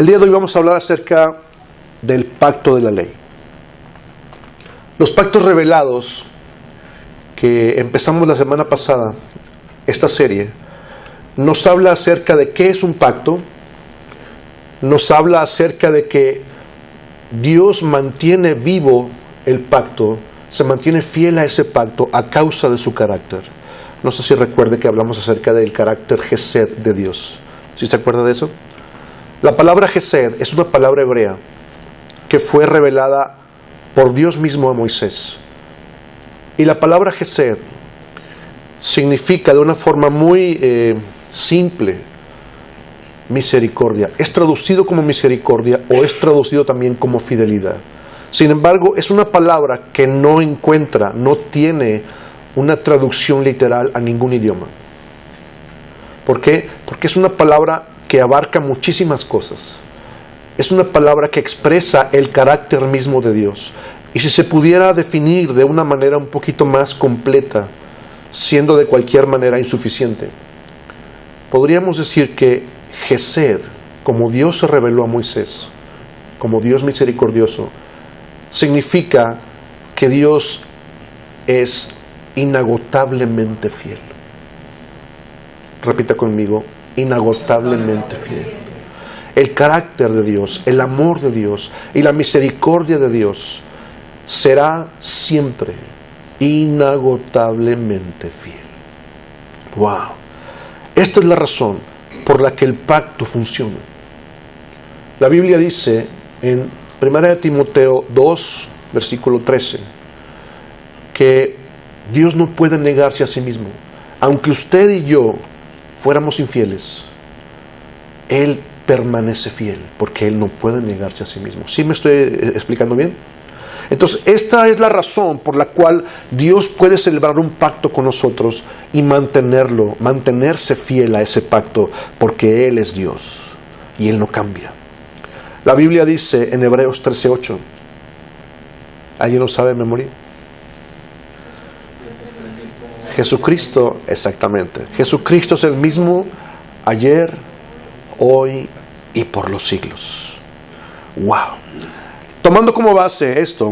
El día de hoy vamos a hablar acerca del pacto de la ley. Los pactos revelados que empezamos la semana pasada, esta serie, nos habla acerca de qué es un pacto, nos habla acerca de que Dios mantiene vivo el pacto, se mantiene fiel a ese pacto a causa de su carácter. No sé si recuerde que hablamos acerca del carácter Gesed de Dios. ¿Sí se acuerda de eso? La palabra Gesed es una palabra hebrea que fue revelada por Dios mismo a Moisés. Y la palabra Gesed significa de una forma muy simple misericordia. Es traducido como misericordia o es traducido también como fidelidad. Sin embargo, es una palabra que no tiene una traducción literal a ningún idioma. ¿Por qué? Porque es una palabra que abarca muchísimas cosas. Es una palabra que expresa el carácter mismo de Dios. Y si se pudiera definir de una manera un poquito más completa, siendo de cualquier manera insuficiente, podríamos decir que Gesed, como Dios se reveló a Moisés, como Dios misericordioso, significa que Dios es inagotablemente fiel. Repita conmigo, inagotablemente fiel. El carácter de Dios, el amor de Dios y la misericordia de Dios será siempre inagotablemente fiel. ¡Wow! Esta es la razón por la que el pacto funciona. La Biblia dice en 1 Timoteo 2, versículo 13, que Dios no puede negarse a sí mismo. Aunque usted y yo fuéramos infieles, Él permanece fiel, porque Él no puede negarse a sí mismo. ¿Sí me estoy explicando bien? Entonces, esta es la razón por la cual Dios puede celebrar un pacto con nosotros y mantenerse fiel a ese pacto, porque Él es Dios y Él no cambia. La Biblia dice en Hebreos 13:8, ¿alguien lo sabe de memoria? Jesucristo, exactamente. Jesucristo es el mismo ayer, hoy y por los siglos. ¡Wow! Tomando como base esto,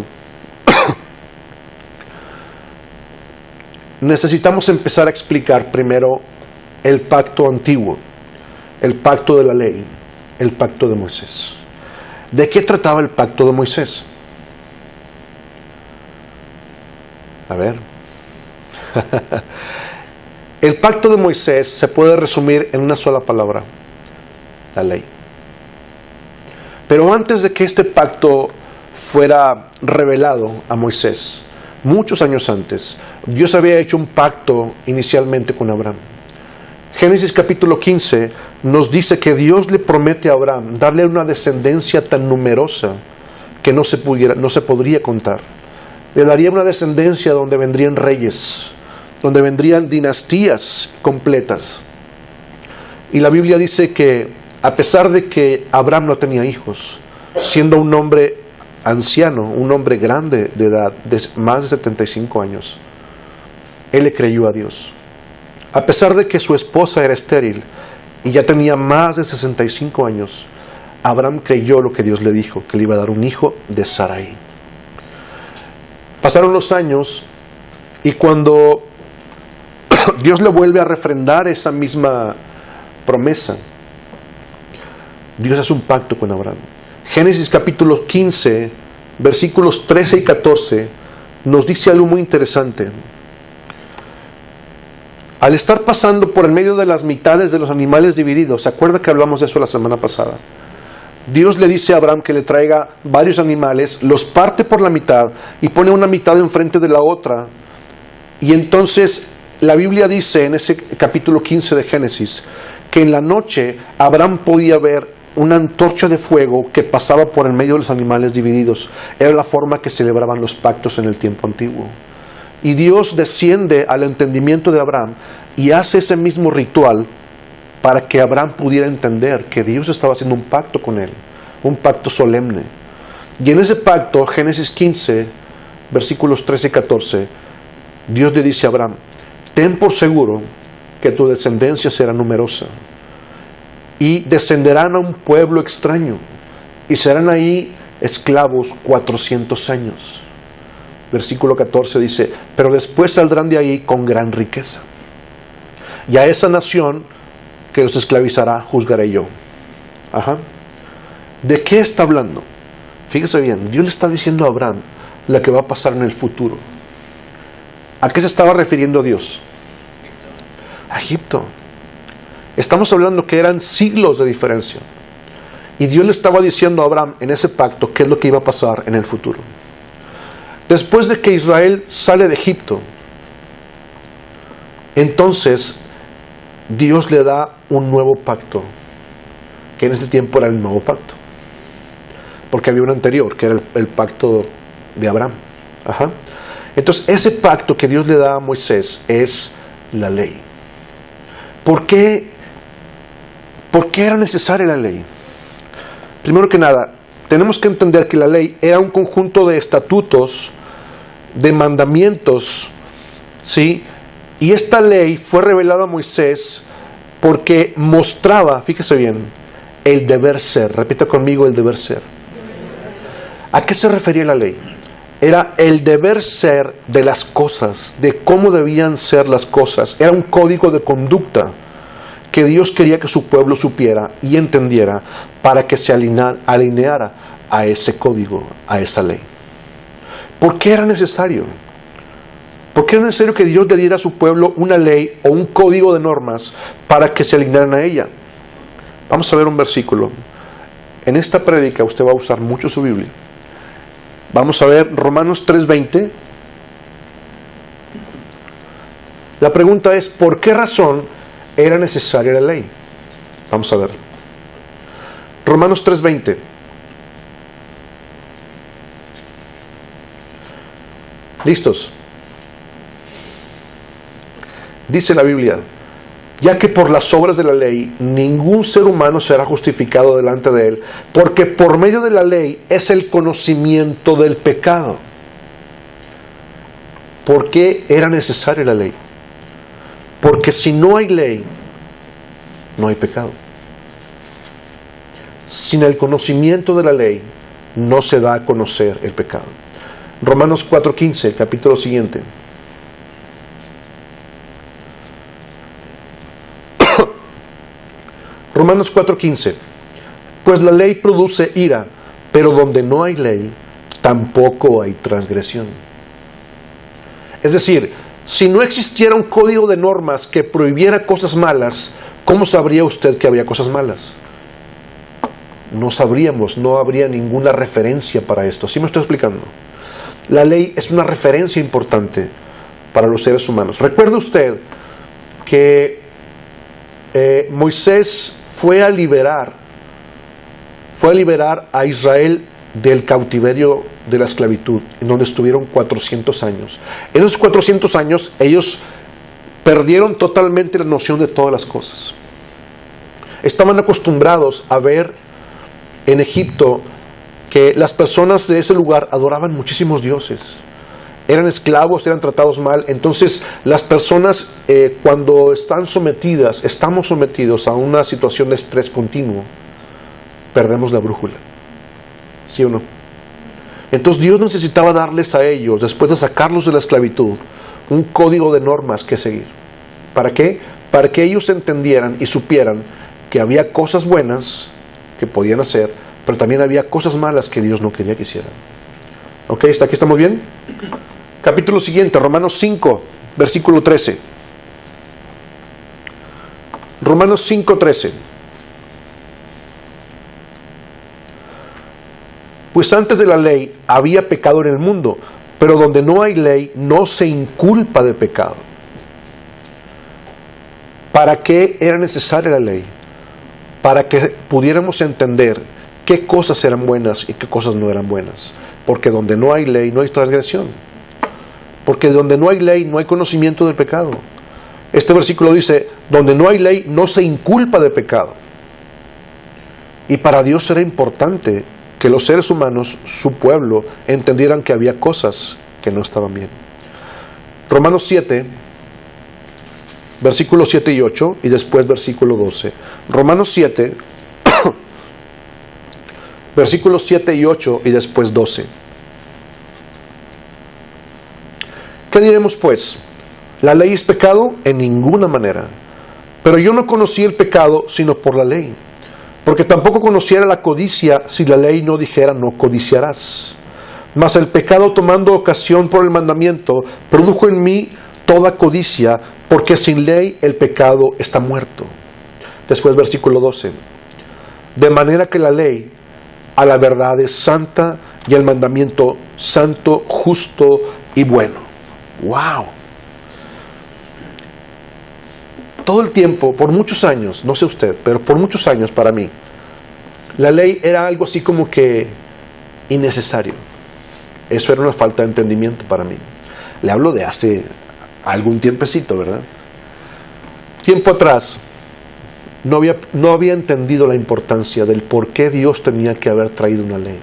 necesitamos empezar a explicar primero el pacto antiguo, el pacto de la ley, el pacto de Moisés. ¿De qué trataba el pacto de Moisés? A ver. El pacto de Moisés se puede resumir en una sola palabra: la ley. Pero antes de que este pacto fuera revelado a Moisés, muchos años antes, Dios había hecho un pacto inicialmente con Abraham. Génesis capítulo 15 nos dice que Dios le promete a Abraham darle una descendencia tan numerosa que no se podría contar. Le daría una descendencia donde vendrían reyes, donde vendrían dinastías completas. Y la Biblia dice que a pesar de que Abraham no tenía hijos, siendo un hombre anciano, un hombre grande de edad, de más de 75 años, él le creyó a Dios. A pesar de que su esposa era estéril y ya tenía más de 65 años, Abraham creyó lo que Dios le dijo, que le iba a dar un hijo de Sarai. Pasaron los años y cuando Dios le vuelve a refrendar esa misma promesa, Dios hace un pacto con Abraham. Génesis capítulo 15, versículos 13 y 14, nos dice algo muy interesante. Al estar pasando por el medio de las mitades de los animales divididos, ¿se acuerda que hablamos de eso la semana pasada? Dios le dice a Abraham que le traiga varios animales, los parte por la mitad y pone una mitad enfrente de la otra. Y entonces la Biblia dice en ese capítulo 15 de Génesis que en la noche Abraham podía ver una antorcha de fuego que pasaba por el medio de los animales divididos. Era la forma que celebraban los pactos en el tiempo antiguo. Y Dios desciende al entendimiento de Abraham y hace ese mismo ritual para que Abraham pudiera entender que Dios estaba haciendo un pacto con él, un pacto solemne. Y en ese pacto, Génesis 15, versículos 13 y 14, Dios le dice a Abraham: ten por seguro que tu descendencia será numerosa. y descenderán a un pueblo extraño y serán ahí esclavos 400 años. Versículo 14 dice, pero después saldrán de ahí con gran riqueza. Y a esa nación que los esclavizará juzgaré yo. Ajá. ¿De qué está hablando? Fíjese bien, Dios le está diciendo a Abraham lo que va a pasar en el futuro. ¿A qué se estaba refiriendo Dios? A Egipto. Estamos hablando que eran siglos de diferencia. Y Dios le estaba diciendo a Abraham en ese pacto qué es lo que iba a pasar en el futuro. Después de que Israel sale de Egipto, entonces Dios le da un nuevo pacto, que en ese tiempo era el nuevo pacto, porque había un anterior, que era el pacto de Abraham. Ajá. Entonces ese pacto que Dios le da a Moisés es la ley. ¿Por qué era necesaria la ley? Primero que nada, tenemos que entender que la ley era un conjunto de estatutos, de mandamientos, ¿sí? Y esta ley fue revelada a Moisés porque mostraba, fíjese bien, el deber ser. Repita conmigo, el deber ser. ¿A qué se refería la ley? Era el deber ser de las cosas, de cómo debían ser las cosas. Era un código de conducta que Dios quería que su pueblo supiera y entendiera para que se alineara a ese código, a esa ley. ¿Por qué era necesario? ¿Por qué era necesario que Dios le diera a su pueblo una ley o un código de normas para que se alinearan a ella? Vamos a ver un versículo. En esta prédica usted va a usar mucho su Biblia. Vamos a ver Romanos 3:20. La pregunta es, ¿por qué razón era necesaria la ley? Vamos a ver. Romanos 3:20. ¿Listos? Dice la Biblia, ya que por las obras de la ley ningún ser humano será justificado delante de él, porque por medio de la ley es el conocimiento del pecado. ¿Por qué era necesaria la ley? Porque si no hay ley, no hay pecado. Sin el conocimiento de la ley, no se da a conocer el pecado. Romanos 4:15, el capítulo siguiente. Romanos 4:15. Pues la ley produce ira, pero donde no hay ley, tampoco hay transgresión. Es decir, si no existiera un código de normas que prohibiera cosas malas, ¿cómo sabría usted que había cosas malas? No sabríamos, no habría ninguna referencia para esto. ¿Sí me estoy explicando? La ley es una referencia importante para los seres humanos. Recuerde usted que Moisés fue a liberar a Israel del cautiverio de la esclavitud, en donde estuvieron 400 años. En esos 400 años ellos perdieron totalmente la noción de todas las cosas. Estaban acostumbrados a ver en Egipto que las personas de ese lugar adoraban muchísimos dioses. Eran esclavos, eran tratados mal. Entonces las personas cuando estamos sometidos a una situación de estrés continuo, perdemos la brújula. ¿Sí o no? Entonces Dios necesitaba darles a ellos, después de sacarlos de la esclavitud, un código de normas que seguir. ¿Para qué? Para que ellos entendieran y supieran que había cosas buenas que podían hacer, pero también había cosas malas que Dios no quería que hicieran. ¿Ok? ¿Hasta aquí estamos bien? Capítulo siguiente, Romanos 5, versículo 13. Romanos 5:13. Pues antes de la ley había pecado en el mundo, pero donde no hay ley no se inculpa de pecado. ¿Para qué era necesaria la ley? Para que pudiéramos entender qué cosas eran buenas y qué cosas no eran buenas. Porque donde no hay ley no hay transgresión. Porque donde no hay ley no hay conocimiento del pecado. Este versículo dice, donde no hay ley no se inculpa de pecado. Y para Dios era importante que los seres humanos, su pueblo, entendieran que había cosas que no estaban bien. Romanos 7, versículos 7 y 8, y después versículo 12. Romanos 7, versículos 7 y 8, y después 12. ¿Qué diremos pues? ¿La ley es pecado? En ninguna manera. Pero yo no conocí el pecado sino por la ley, porque tampoco conociera la codicia si la ley no dijera no codiciarás. Mas el pecado, tomando ocasión por el mandamiento, produjo en mí toda codicia, porque sin ley el pecado está muerto. Después versículo 12. De manera que la ley a la verdad es santa, y el mandamiento santo, justo y bueno. ¡Wow! Todo el tiempo, por muchos años, no sé usted, pero por muchos años para mí, la ley era algo así como que innecesario. Eso era una falta de entendimiento para mí. Le hablo de hace algún tiempecito, ¿verdad? Tiempo atrás, no había entendido la importancia del por qué Dios tenía que haber traído una ley.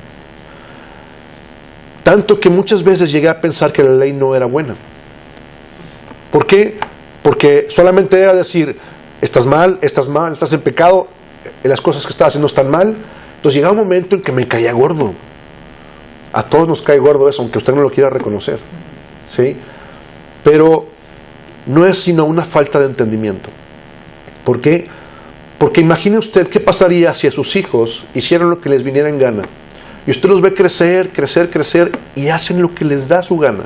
Tanto que muchas veces llegué a pensar que la ley no era buena. ¿Por qué? Porque solamente era decir, estás mal, estás en pecado, las cosas que estás haciendo están mal. Entonces llegaba un momento en que me caía gordo. A todos nos cae gordo eso, aunque usted no lo quiera reconocer, ¿sí? Pero no es sino una falta de entendimiento. ¿Por qué? Porque imagine usted qué pasaría si a sus hijos hicieran lo que les viniera en gana. Y usted los ve crecer, y hacen lo que les da su gana.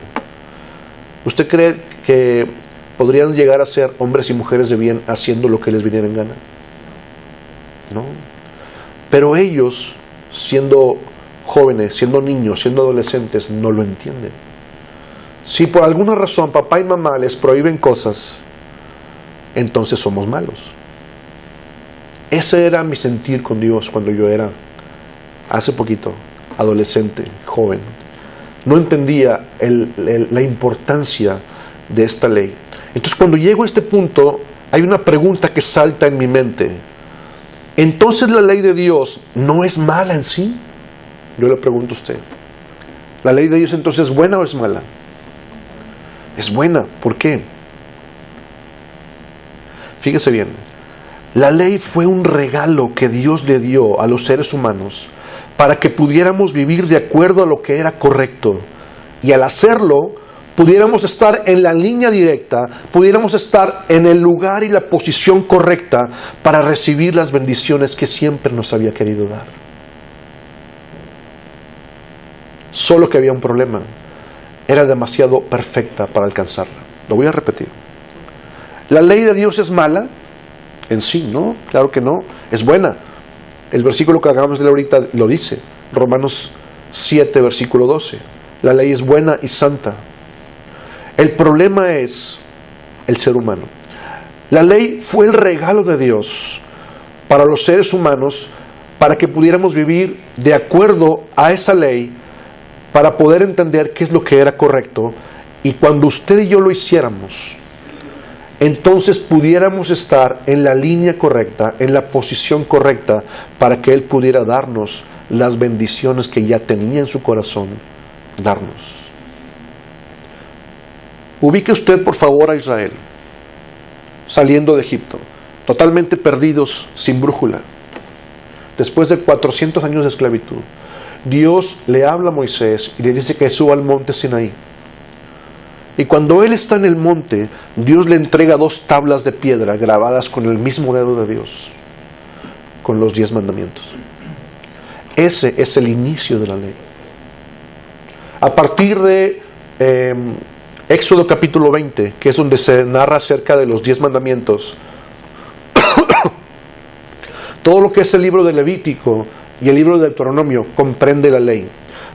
¿Usted cree que podrían llegar a ser hombres y mujeres de bien haciendo lo que les viniera en gana? No. Pero ellos, siendo jóvenes, siendo niños, siendo adolescentes, no lo entienden. Si por alguna razón papá y mamá les prohíben cosas, entonces somos malos. Ese era mi sentir con Dios cuando yo era, hace poquito, adolescente, joven. No entendía la importancia de esta ley. Entonces cuando llego a este punto, hay una pregunta que salta en mi mente. ¿Entonces la ley de Dios no es mala en sí? Yo le pregunto a usted. ¿La ley de Dios entonces es buena o es mala? Es buena. ¿Por qué? Fíjese bien. La ley fue un regalo que Dios le dio a los seres humanos para que pudiéramos vivir de acuerdo a lo que era correcto. Y al hacerlo, pudiéramos estar en la línea directa, pudiéramos estar en el lugar y la posición correcta para recibir las bendiciones que siempre nos había querido dar. Solo que había un problema. Era demasiado perfecta para alcanzarla. Lo voy a repetir. ¿La ley de Dios es mala? En sí, ¿no? Claro que no. Es buena. El versículo que acabamos de leer ahorita lo dice. Romanos 7, versículo 12. La ley es buena y santa. El problema es el ser humano. La ley fue el regalo de Dios para los seres humanos para que pudiéramos vivir de acuerdo a esa ley, para poder entender qué es lo que era correcto, y cuando usted y yo lo hiciéramos, entonces pudiéramos estar en la línea correcta, en la posición correcta, para que Él pudiera darnos las bendiciones que ya tenía en su corazón darnos. Ubique usted por favor a Israel, saliendo de Egipto, totalmente perdidos, sin brújula, después de 400 años de esclavitud. Dios le habla a Moisés y le dice que suba al monte Sinaí. Y cuando él está en el monte, Dios le entrega 2 tablas de piedra grabadas con el mismo dedo de Dios, con los 10 mandamientos. Ese es el inicio de la ley. A partir de Éxodo capítulo 20, que es donde se narra acerca de los 10 mandamientos, todo lo que es el libro de Levítico y el libro de Deuteronomio comprende la ley.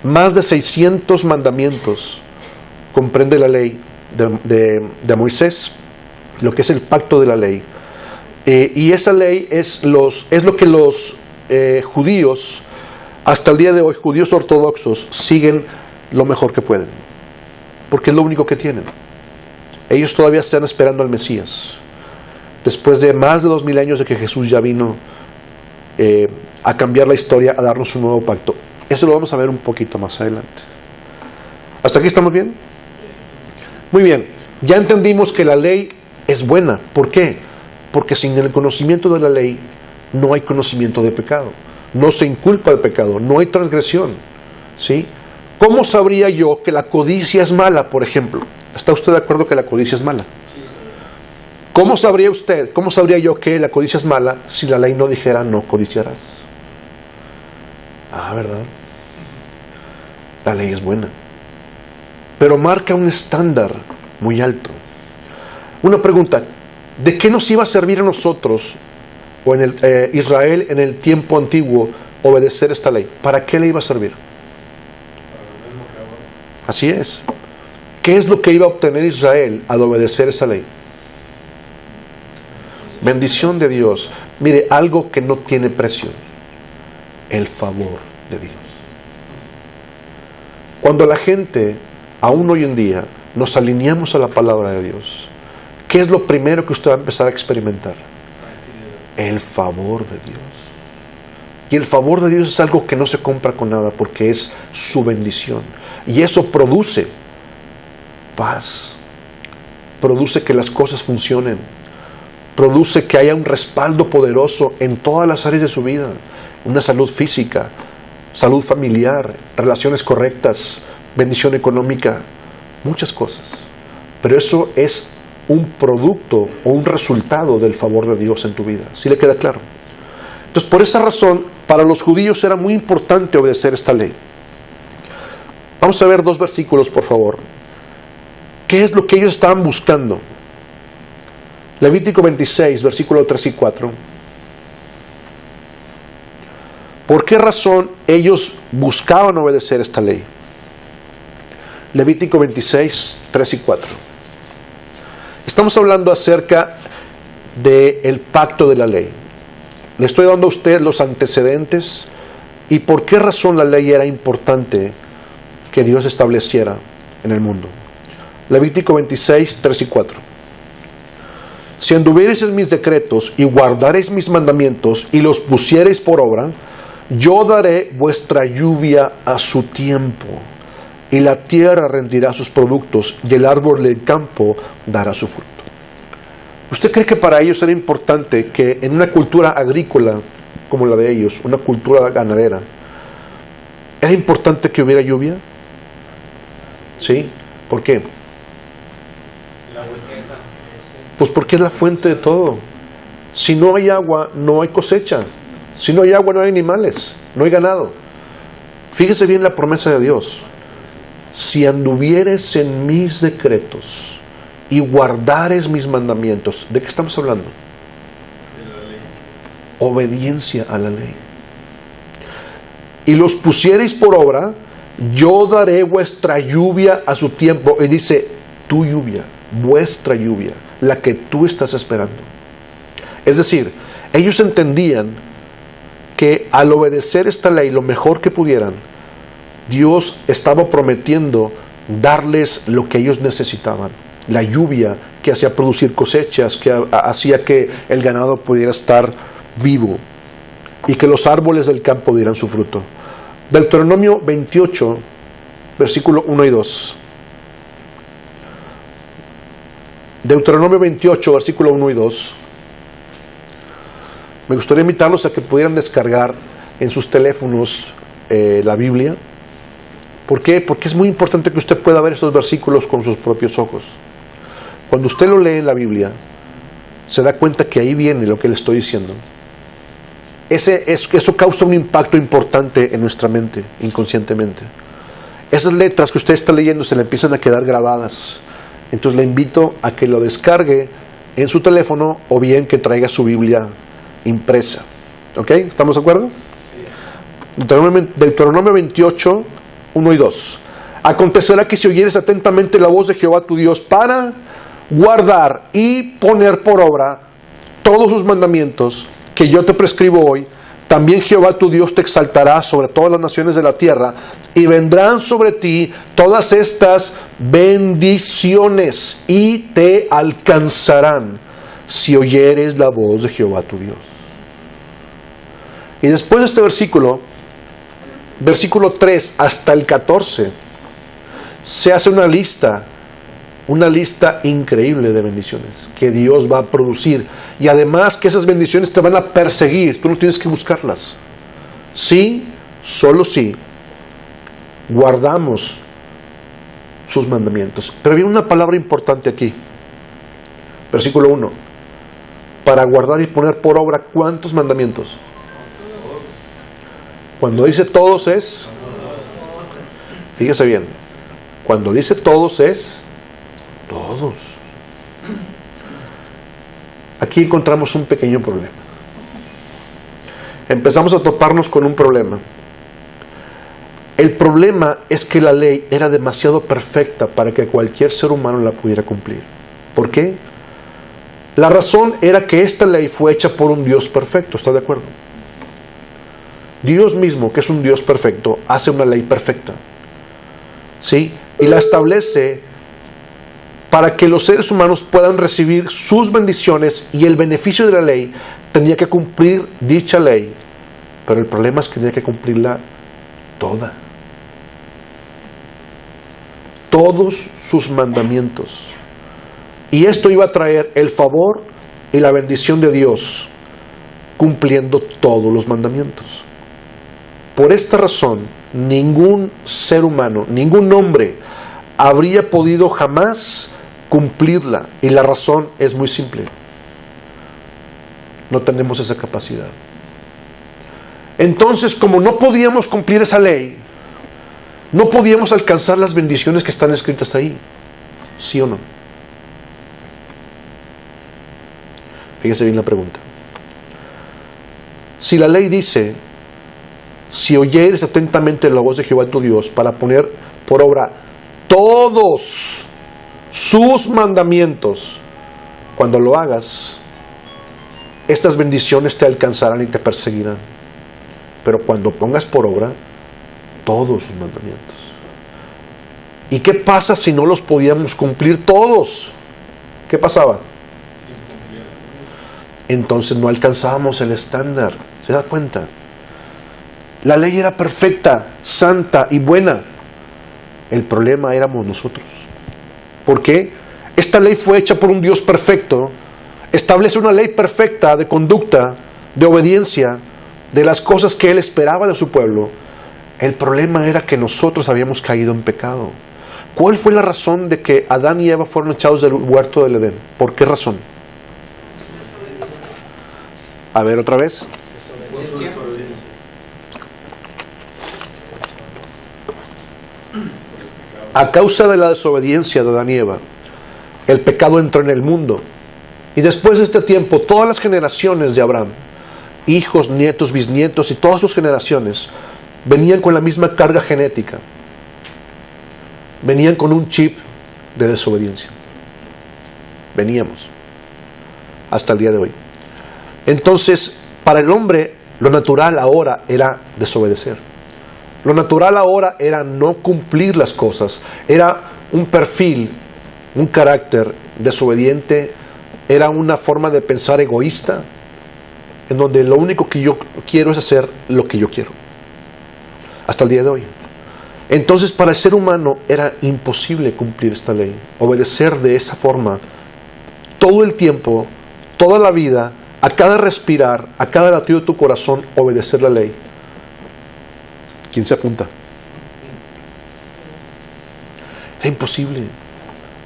Más de 600 mandamientos comprende la ley de Moisés, lo que es el pacto de la ley. Y esa ley es lo que los judíos, hasta el día de hoy, judíos ortodoxos, siguen lo mejor que pueden, porque es lo único que tienen. Ellos todavía están esperando al Mesías, después de más de 2000 años de que Jesús ya vino a cambiar la historia, a darnos un nuevo pacto. Eso lo vamos a ver un poquito más adelante. ¿Hasta aquí estamos bien? Muy bien. Ya entendimos que la ley es buena. ¿Por qué? Porque sin el conocimiento de la ley no hay conocimiento de pecado. No se inculpa el pecado, no hay transgresión. ¿Sí? ¿Cómo sabría yo que la codicia es mala, por ejemplo? ¿Está usted de acuerdo que la codicia es mala? ¿Cómo sabría yo que la codicia es mala si la ley no dijera no codiciarás? ¿Verdad? La ley es buena, pero marca un estándar muy alto. Una pregunta: ¿de qué nos iba a servir a nosotros o en Israel en el tiempo antiguo obedecer esta ley? ¿Para qué le iba a servir? Así es. ¿Qué es lo que iba a obtener Israel al obedecer esa ley? Bendición de Dios. Mire, algo que no tiene precio: el favor de Dios. Cuando la gente, aún hoy en día, nos alineamos a la palabra de Dios, ¿qué es lo primero que usted va a empezar a experimentar? El favor de Dios. Y el favor de Dios es algo que no se compra con nada, porque es su bendición. Y eso produce paz, produce que las cosas funcionen, produce que haya un respaldo poderoso en todas las áreas de su vida. Una salud física, salud familiar, relaciones correctas, bendición económica, muchas cosas. Pero eso es un producto o un resultado del favor de Dios en tu vida. ¿Sí le queda claro? Entonces, por esa razón, para los judíos era muy importante obedecer esta ley. Vamos a ver 2 versículos, por favor. ¿Qué es lo que ellos estaban buscando? Levítico 26, versículo 3 y 4. ¿Por qué razón ellos buscaban obedecer esta ley? Levítico 26, 3 y 4. Estamos hablando acerca del pacto de la ley. Le estoy dando a usted los antecedentes y por qué razón la ley era importante que Dios estableciera en el mundo. Levítico 26, 3 y 4. Si anduviereis en mis decretos y guardareis mis mandamientos y los pusiereis por obra, yo daré vuestra lluvia a su tiempo, y la tierra rendirá sus productos, y el árbol del campo dará su fruto. ¿Usted cree que para ellos era importante que en una cultura agrícola como la de ellos, una cultura ganadera, era importante que hubiera lluvia? ¿Sí? ¿Por qué? Pues porque es la fuente de todo. Si no hay agua, no hay cosecha. Si no hay agua, no hay animales, no hay ganado. Fíjese bien la promesa de Dios. Si anduvieres en mis decretos y guardares mis mandamientos. ¿De qué estamos hablando? De la ley. Obediencia a la ley. Y los pusiereis por obra, yo daré vuestra lluvia a su tiempo. Y dice, tu lluvia, vuestra lluvia, la que tú estás esperando. Es decir, ellos entendían que al obedecer esta ley lo mejor que pudieran, Dios estaba prometiendo darles lo que ellos necesitaban. La lluvia que hacía producir cosechas, que hacía que el ganado pudiera estar vivo y que los árboles del campo dieran su fruto. Deuteronomio 28, versículo 1 y 2. Deuteronomio 28, versículo 1 y 2. Me gustaría invitarlos a que pudieran descargar en sus teléfonos la Biblia. ¿Por qué? Porque es muy importante que usted pueda ver esos versículos con sus propios ojos. Cuando usted lo lee en la Biblia, se da cuenta que ahí viene lo que le estoy diciendo. Eso causa un impacto importante en nuestra mente, inconscientemente. Esas letras que usted está leyendo se le empiezan a quedar grabadas. Entonces le invito a que lo descargue en su teléfono o bien que traiga su Biblia impresa. ¿Ok? ¿Estamos de acuerdo? Deuteronomio 28, 1 y 2. Acontecerá que si oyeres atentamente la voz de Jehová tu Dios para guardar y poner por obra todos sus mandamientos que yo te prescribo hoy, también Jehová tu Dios te exaltará sobre todas las naciones de la tierra y vendrán sobre ti todas estas bendiciones y te alcanzarán si oyeres la voz de Jehová tu Dios. Y después de este versículo 3 hasta el 14, se hace una lista una lista increíble de bendiciones que Dios va a producir. Y además que esas bendiciones te van a perseguir. Tú no tienes que buscarlas. Sí, solo sí, guardamos sus mandamientos. Pero viene una palabra importante aquí. Versículo 1. Para guardar y poner por obra, ¿cuántos mandamientos? Cuando dice todos es... Fíjese bien. Cuando dice todos es... Todos. Aquí encontramos un pequeño problema. Empezamos a toparnos con un problema. El problema es que la ley era demasiado perfecta para que cualquier ser humano la pudiera cumplir. ¿Por qué? La razón era que esta ley fue hecha por un Dios perfecto, ¿está de acuerdo? Dios mismo, que es un Dios perfecto, hace una ley perfecta. ¿Sí? Y la establece para que los seres humanos puedan recibir sus bendiciones, y el beneficio de la ley tenía que cumplir dicha ley. Pero el problema es que tenía que cumplirla toda. Todos sus mandamientos. Y esto iba a traer el favor y la bendición de Dios, cumpliendo todos los mandamientos. Por esta razón, ningún ser humano, ningún hombre habría podido jamás cumplirla. Y la razón es muy simple. No tenemos esa capacidad. Entonces, como no podíamos cumplir esa ley, no podíamos alcanzar las bendiciones que están escritas ahí. ¿Sí o no? Fíjese bien la pregunta. Si la ley dice: si oyeres atentamente la voz de Jehová tu Dios para poner por obra todos sus mandamientos, cuando lo hagas, estas bendiciones te alcanzarán y te perseguirán. Pero cuando pongas por obra todos sus mandamientos. ¿Y qué pasa si no los podíamos cumplir todos? ¿Qué pasaba? Entonces no alcanzábamos el estándar. ¿Se da cuenta? La ley era perfecta, santa y buena. El problema éramos nosotros. ¿Por qué? Esta ley fue hecha por un Dios perfecto. Establece una ley perfecta de conducta, de obediencia, de las cosas que Él esperaba de su pueblo. El problema era que nosotros habíamos caído en pecado. ¿Cuál fue la razón de que Adán y Eva fueron echados del huerto del Edén? ¿Por qué razón? A ver, otra vez. A causa de la desobediencia de Adán y Eva, el pecado entró en el mundo. Y después de este tiempo, todas las generaciones de Abraham, hijos, nietos, bisnietos y todas sus generaciones, venían con la misma carga genética. Venían con un chip de desobediencia. Veníamos. Hasta el día de hoy. Entonces, para el hombre, lo natural ahora era desobedecer. Lo natural ahora era no cumplir las cosas. Era un perfil, un carácter desobediente. Era una forma de pensar egoísta, en donde lo único que yo quiero es hacer lo que yo quiero. Hasta el día de hoy. Entonces, para el ser humano era imposible cumplir esta ley, obedecer de esa forma todo el tiempo, toda la vida, a cada respirar, a cada latido de tu corazón, obedecer la ley. ¿Quién se apunta? Era imposible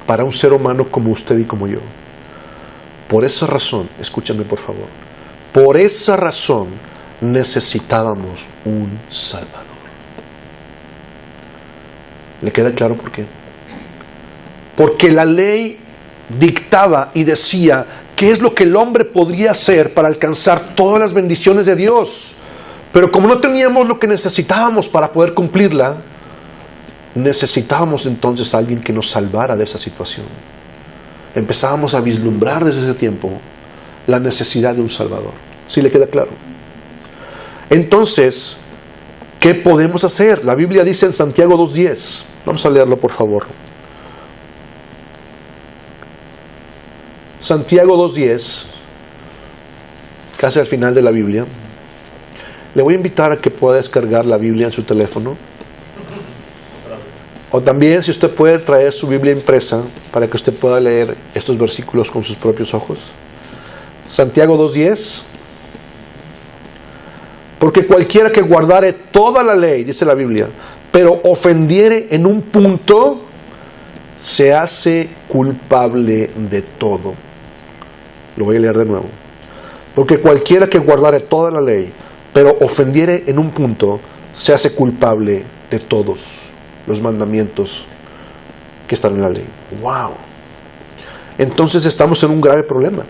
para un ser humano como usted y como yo. Por esa razón, escúchame por favor, por esa razón necesitábamos un Salvador. ¿Le queda claro por qué? Porque la ley dictaba y decía qué es lo que el hombre podría hacer para alcanzar todas las bendiciones de Dios. Pero como no teníamos lo que necesitábamos para poder cumplirla, necesitábamos entonces a alguien que nos salvara de esa situación. Empezábamos a vislumbrar desde ese tiempo la necesidad de un Salvador. ¿Sí le queda claro? Entonces, ¿qué podemos hacer? La Biblia dice en Santiago 2:10. Vamos a leerlo, por favor. Santiago 2:10, casi al final de la Biblia. Le voy a invitar a que pueda descargar la Biblia en su teléfono. O también, si usted puede traer su Biblia impresa para que usted pueda leer estos versículos con sus propios ojos. Santiago 2:10. Porque cualquiera que guardare toda la ley, dice la Biblia, pero ofendiere en un punto, se hace culpable de todo. Lo voy a leer de nuevo. Porque cualquiera que guardare toda la ley, pero ofendiere en un punto, se hace culpable de todos los mandamientos que están en la ley. ¡Wow! Entonces estamos en un grave problema.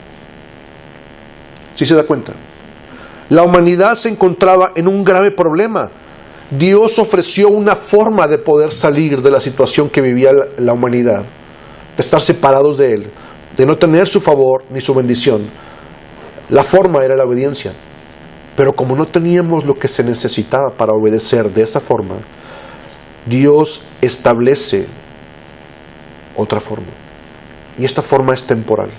¿Sí se da cuenta? La humanidad se encontraba en un grave problema. Dios ofreció una forma de poder salir de la situación que vivía la humanidad, de estar separados de Él, de no tener su favor ni su bendición. La forma era la obediencia. Pero como no teníamos lo que se necesitaba para obedecer de esa forma, Dios establece otra forma. Y esta forma es temporal.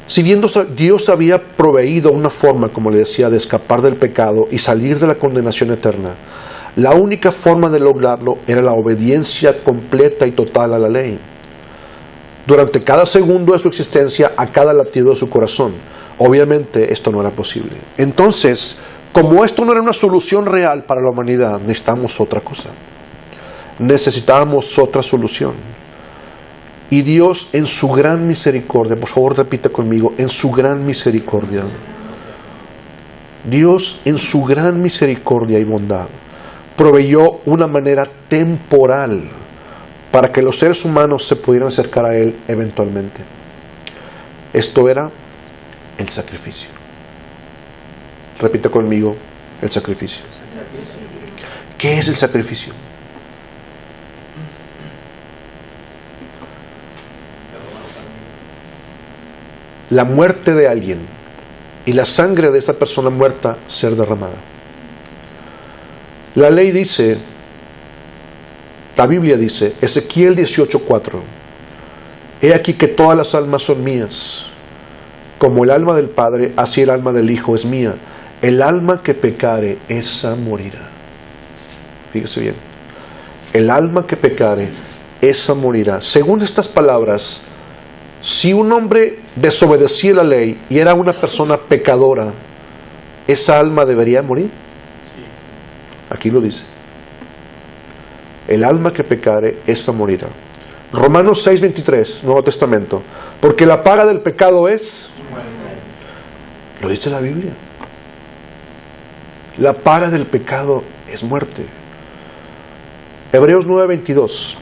Si bien Dios había proveído una forma, como le decía, de escapar del pecado y salir de la condenación eterna, la única forma de lograrlo era la obediencia completa y total a la ley. Durante cada segundo de su existencia, a cada latido de su corazón. Obviamente esto no era posible. Entonces, como esto no era una solución real para la humanidad, necesitamos otra cosa. Necesitábamos otra solución. Y Dios, en su gran misericordia, por favor repita conmigo, en su gran misericordia, Dios en su gran misericordia y bondad proveyó una manera temporal para que los seres humanos se pudieran acercar a Él eventualmente. Esto era el sacrificio. Repita conmigo, el sacrificio. ¿Qué es el sacrificio? La muerte de alguien y la sangre de esa persona muerta ser derramada. La ley dice, la Biblia dice, Ezequiel 18:4, he aquí que todas las almas son mías, como el alma del Padre, así el alma del Hijo es mía. El alma que pecare, esa morirá. Fíjese bien. El alma que pecare, esa morirá. Según estas palabras, si un hombre desobedecía la ley y era una persona pecadora, ¿esa alma debería morir? Aquí lo dice. El alma que pecare, esa morirá. Romanos 6:23, Nuevo Testamento. Porque la paga del pecado es... Lo dice la Biblia. La paga del pecado es muerte. Hebreos 9:22.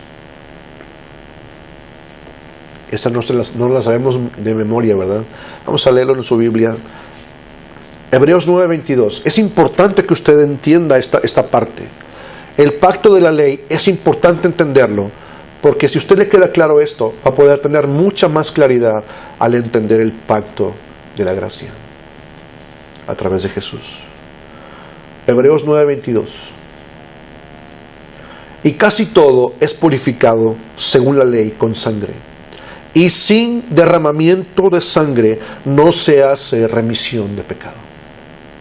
Esa no la sabemos de memoria, ¿verdad? Vamos a leerlo en su Biblia. Hebreos 9:22. Es importante que usted entienda esta parte. El pacto de la ley es importante entenderlo, porque si a usted le queda claro esto, va a poder tener mucha más claridad al entender el pacto de la gracia a través de Jesús. Hebreos 9:22. Y casi todo es purificado según la ley con sangre. Y sin derramamiento de sangre no se hace remisión de pecado.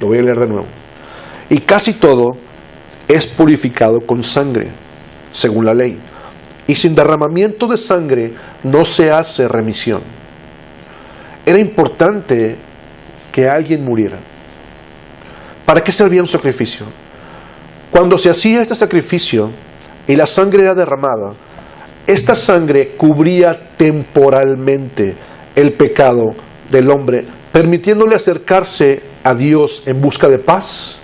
Lo voy a leer de nuevo. Y casi todo es purificado con sangre, según la ley. Y sin derramamiento de sangre no se hace remisión. Era importante que alguien muriera. ¿Para qué servía un sacrificio? Cuando se hacía este sacrificio y la sangre era derramada, esta sangre cubría temporalmente el pecado del hombre, permitiéndole acercarse a Dios en busca de paz,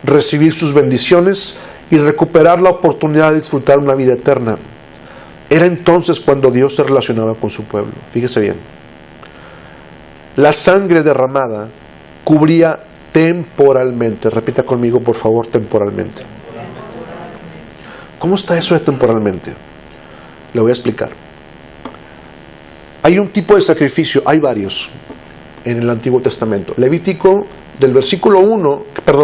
recibir sus bendiciones y recuperar la oportunidad de disfrutar una vida eterna. Era entonces cuando Dios se relacionaba con su pueblo. Fíjese bien. La sangre derramada cubría temporalmente. Repita conmigo, por favor, temporalmente. ¿Cómo está eso de temporalmente? Le voy a explicar. Hay un tipo de sacrificio, hay varios en el Antiguo Testamento. Levítico, del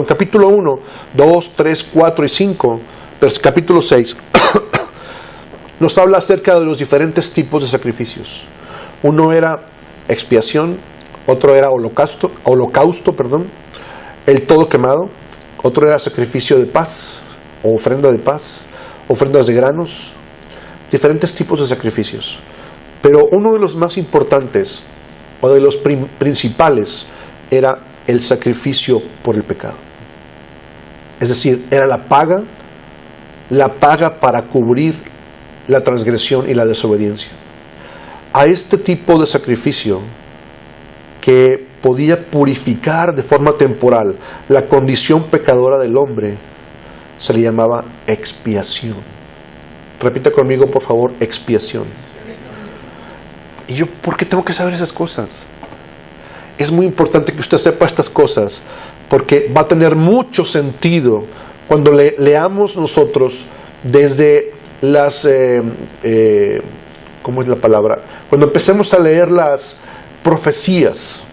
capítulo 1, 2, 3, 4 y 5, capítulo 6, nos habla acerca de los diferentes tipos de sacrificios. Uno era expiación, otro era holocausto, el todo quemado, otro era sacrificio de paz o ofrenda de paz, ofrendas de granos, diferentes tipos de sacrificios. Pero uno de los más importantes, o de los principales, era el sacrificio por el pecado. Es decir, era la paga para cubrir la transgresión y la desobediencia. A este tipo de sacrificio, que podía purificar de forma temporal la condición pecadora del hombre, se le llamaba expiación. Repita conmigo, por favor, expiación. ¿Y yo por qué tengo que saber esas cosas? Es muy importante que usted sepa estas cosas, porque va a tener mucho sentido cuando leamos nosotros desde las... ¿cómo es la palabra? Cuando empecemos a leer las profecías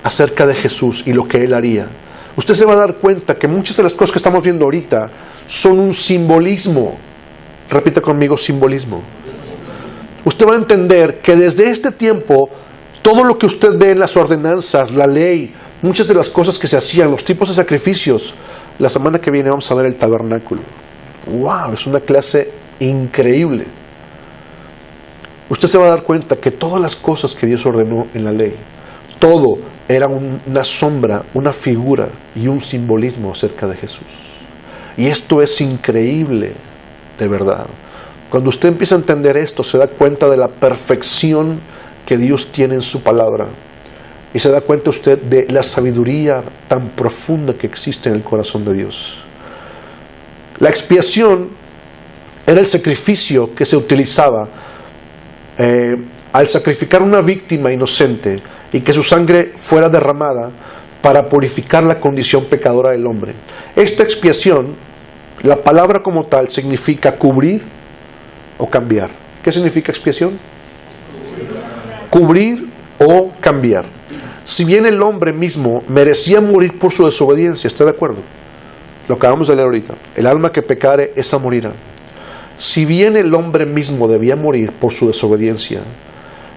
acerca de Jesús y lo que Él haría, usted se va a dar cuenta que muchas de las cosas que estamos viendo ahorita son un simbolismo. Repita conmigo, simbolismo. Usted va a entender que desde este tiempo, todo lo que usted ve en las ordenanzas, la ley, muchas de las cosas que se hacían, los tipos de sacrificios, la semana que viene vamos a ver el tabernáculo. ¡Wow! Es una clase increíble. Usted se va a dar cuenta que todas las cosas que Dios ordenó en la ley, todo era una sombra, una figura y un simbolismo acerca de Jesús. Y esto es increíble, de verdad. Cuando usted empieza a entender esto, se da cuenta de la perfección que Dios tiene en su palabra. Y se da cuenta usted de la sabiduría tan profunda que existe en el corazón de Dios. La expiación era el sacrificio que se utilizaba al sacrificar una víctima inocente y que su sangre fuera derramada para purificar la condición pecadora del hombre. Esta expiación, la palabra como tal, significa cubrir o cambiar. ¿Qué significa expiación? Cubrir o cambiar. Si bien el hombre mismo merecía morir por su desobediencia, ¿está de acuerdo? Lo acabamos de leer ahorita. El alma que pecare, esa morirá. Si bien el hombre mismo debía morir por su desobediencia,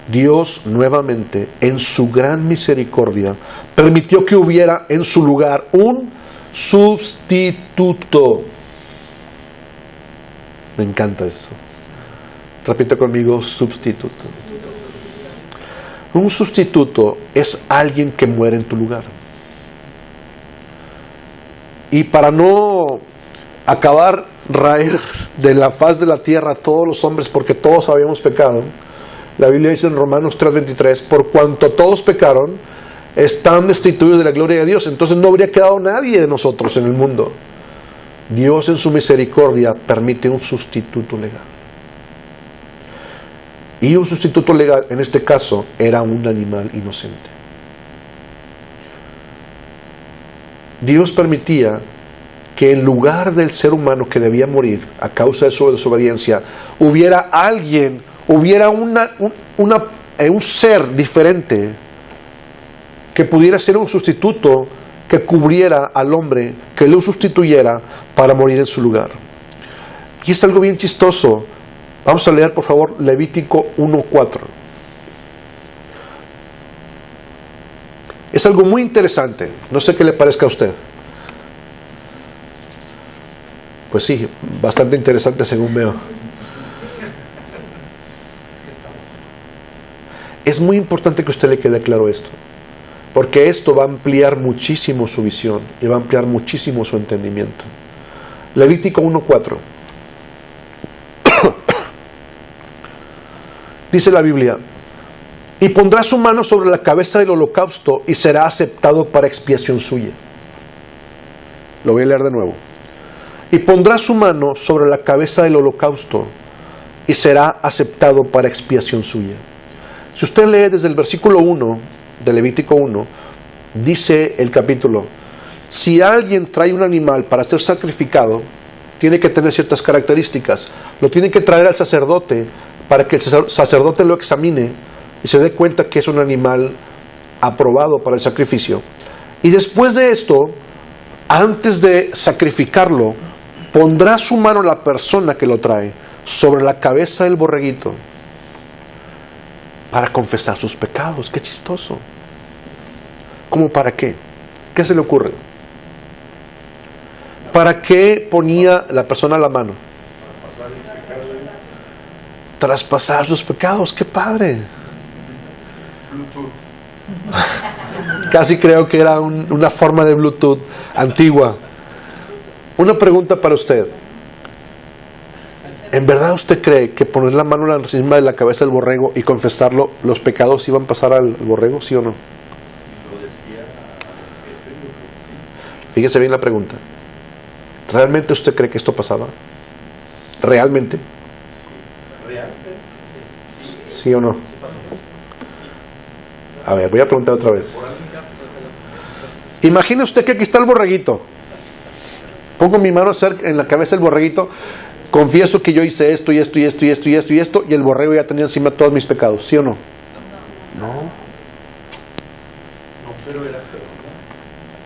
Dios nuevamente, en su gran misericordia, permitió que hubiera en su lugar un sustituto. Me encanta esto. Repita conmigo, sustituto. Un sustituto es alguien que muere en tu lugar. Y para no acabar raer de la faz de la tierra a todos los hombres, porque todos habíamos pecado, la Biblia dice en Romanos 3:23, por cuanto todos pecaron, están destituidos de la gloria de Dios. Entonces no habría quedado nadie de nosotros en el mundo. Dios en su misericordia permite un sustituto legal. Y un sustituto legal, en este caso, era un animal inocente. Dios permitía que en lugar del ser humano que debía morir a causa de su desobediencia, hubiera alguien, hubiera un ser diferente que pudiera ser un sustituto que cubriera al hombre, que lo sustituyera para morir en su lugar. Y es algo bien chistoso. Vamos a leer, por favor, Levítico 1:4. Es algo muy interesante. No sé qué le parezca a usted. Pues sí, bastante interesante según veo. Es muy importante que a usted le quede claro esto, porque esto va a ampliar muchísimo su visión y va a ampliar muchísimo su entendimiento. Levítico 1:4. Dice la Biblia, y pondrá su mano sobre la cabeza del holocausto y será aceptado para expiación suya. Lo voy a leer de nuevo. Y pondrá su mano sobre la cabeza del holocausto y será aceptado para expiación suya. Si usted lee desde el versículo 1 de Levítico 1, dice el capítulo, si alguien trae un animal para ser sacrificado, tiene que tener ciertas características. Lo tiene que traer al sacerdote para que el sacerdote lo examine y se dé cuenta que es un animal aprobado para el sacrificio. Y después de esto, antes de sacrificarlo, pondrá su mano la persona que lo trae sobre la cabeza del borreguito para confesar sus pecados. ¡Qué chistoso! ¿Cómo para qué? ¿Qué se le ocurre? ¿Para qué ponía la persona la mano? Traspasar sus pecados. ¡Qué padre! Casi creo que era una forma de Bluetooth antigua. Una pregunta para usted. ¿En verdad usted cree que poner la mano encima de la cabeza del borrego y confesarlo, los pecados iban a pasar al borrego, sí o no? Fíjese bien la pregunta. ¿Realmente usted cree que esto pasaba? ¿Realmente? ¿Sí o no? A ver, voy a preguntar otra vez. Imagine usted que aquí está el borreguito. Pongo mi mano en la cabeza del borreguito. Confieso que yo hice esto y esto y esto y esto y esto y esto, y el borrego ya tenía encima todos mis pecados. ¿Sí o no? No.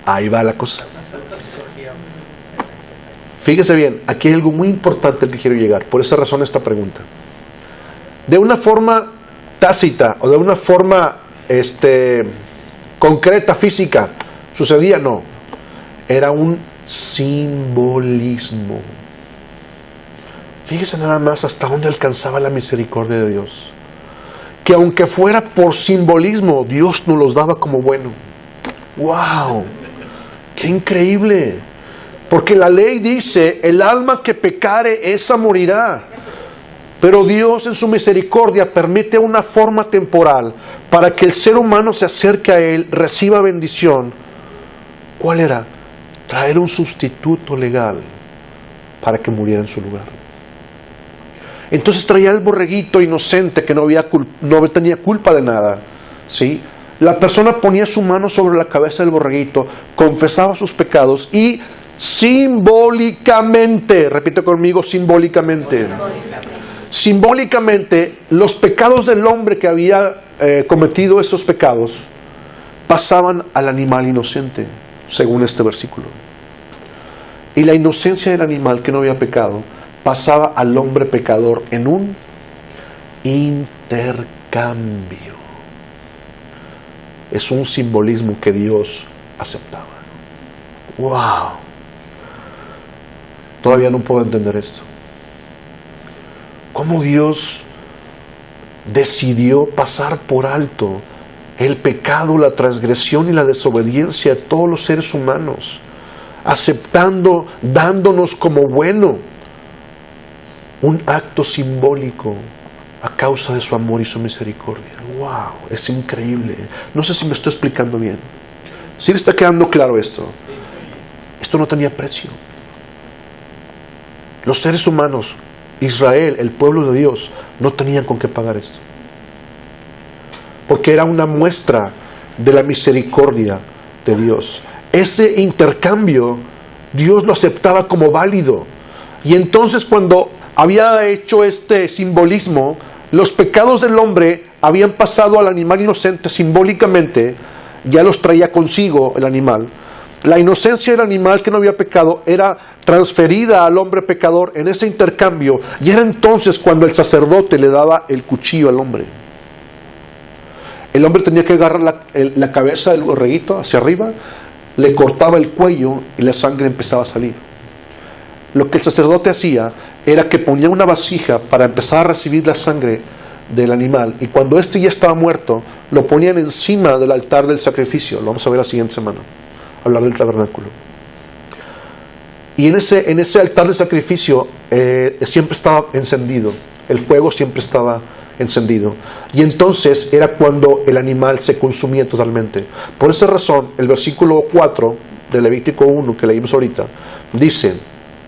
Ahí va la cosa. Fíjese bien, aquí hay algo muy importante al que quiero llegar. Por esa razón esta pregunta. De una forma tácita o de una forma concreta, física, ¿sucedía? No. Era un simbolismo. Fíjese nada más hasta dónde alcanzaba la misericordia de Dios. Que aunque fuera por simbolismo, Dios nos los daba como bueno. ¡Wow! ¡Qué increíble! Porque la ley dice, el alma que pecare, esa morirá. Pero Dios en su misericordia permite una forma temporal para que el ser humano se acerque a Él, reciba bendición. ¿Cuál era? Traer un sustituto legal para que muriera en su lugar. Entonces traía el borreguito inocente que no tenía culpa de nada, ¿sí? La persona ponía su mano sobre la cabeza del borreguito, confesaba sus pecados y simbólicamente, repite conmigo, simbólicamente, los pecados del hombre que había cometido esos pecados pasaban al animal inocente, según este versículo. Y la inocencia del animal que no había pecado pasaba al hombre pecador en un intercambio. Es un simbolismo que Dios aceptaba. ¡Wow! Todavía no puedo entender esto. ¿Cómo Dios decidió pasar por alto el pecado, la transgresión y la desobediencia de todos los seres humanos, aceptando, dándonos como bueno un acto simbólico a causa de su amor y su misericordia? ¡Wow! Es increíble. No sé si me estoy explicando bien. ¿Sí le está quedando claro esto? Esto no tenía precio. Los seres humanos, Israel, el pueblo de Dios, no tenían con qué pagar esto. Porque era una muestra de la misericordia de Dios. Ese intercambio, Dios lo aceptaba como válido. Y entonces cuando había hecho este simbolismo, los pecados del hombre habían pasado al animal inocente simbólicamente, ya los traía consigo el animal. La inocencia del animal que no había pecado era transferida al hombre pecador en ese intercambio, y era entonces cuando el sacerdote le daba el cuchillo al hombre. El hombre tenía que agarrar la cabeza del borreguito hacia arriba, le cortaba el cuello y la sangre empezaba a salir. Lo que el sacerdote hacía era que ponía una vasija para empezar a recibir la sangre del animal, y cuando éste ya estaba muerto, lo ponían encima del altar del sacrificio. Lo vamos a ver la siguiente semana, hablar del tabernáculo. Y en ese altar de sacrificio siempre estaba encendido, el fuego siempre estaba encendido, y entonces era cuando el animal se consumía totalmente. Por esa razón, el versículo 4 de Levítico 1 que leímos ahorita dice,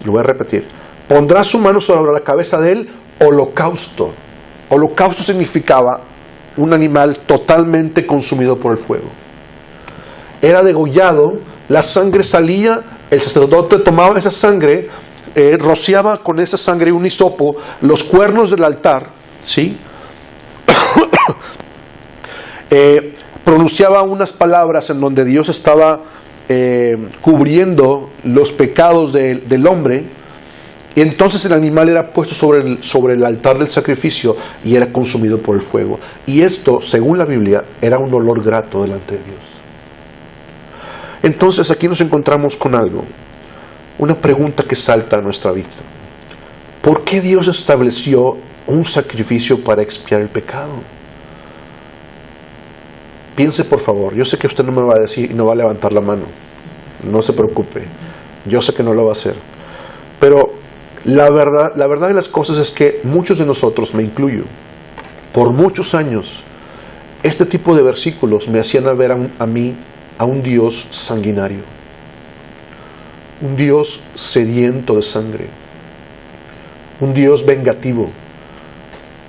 lo voy a repetir: pondrá su mano sobre la cabeza del holocausto. Holocausto significaba un animal totalmente consumido por el fuego. Era degollado, la sangre salía, el sacerdote tomaba esa sangre, rociaba con esa sangre un hisopo, los cuernos del altar, ¿sí? Pronunciaba unas palabras en donde Dios estaba cubriendo los pecados del hombre, y entonces el animal era puesto sobre el altar del sacrificio y era consumido por el fuego. Y esto, según la Biblia, era un olor grato delante de Dios. Entonces aquí nos encontramos con algo, una pregunta que salta a nuestra vista. ¿Por qué Dios estableció un sacrificio para expiar el pecado? Piense, por favor. Yo sé que usted no me va a decir y no va a levantar la mano. No se preocupe. Yo sé que no lo va a hacer. Pero la verdad de las cosas es que muchos de nosotros, me incluyo, por muchos años, este tipo de versículos me hacían ver a mí a un Dios sanguinario. Un Dios sediento de sangre. Un Dios vengativo,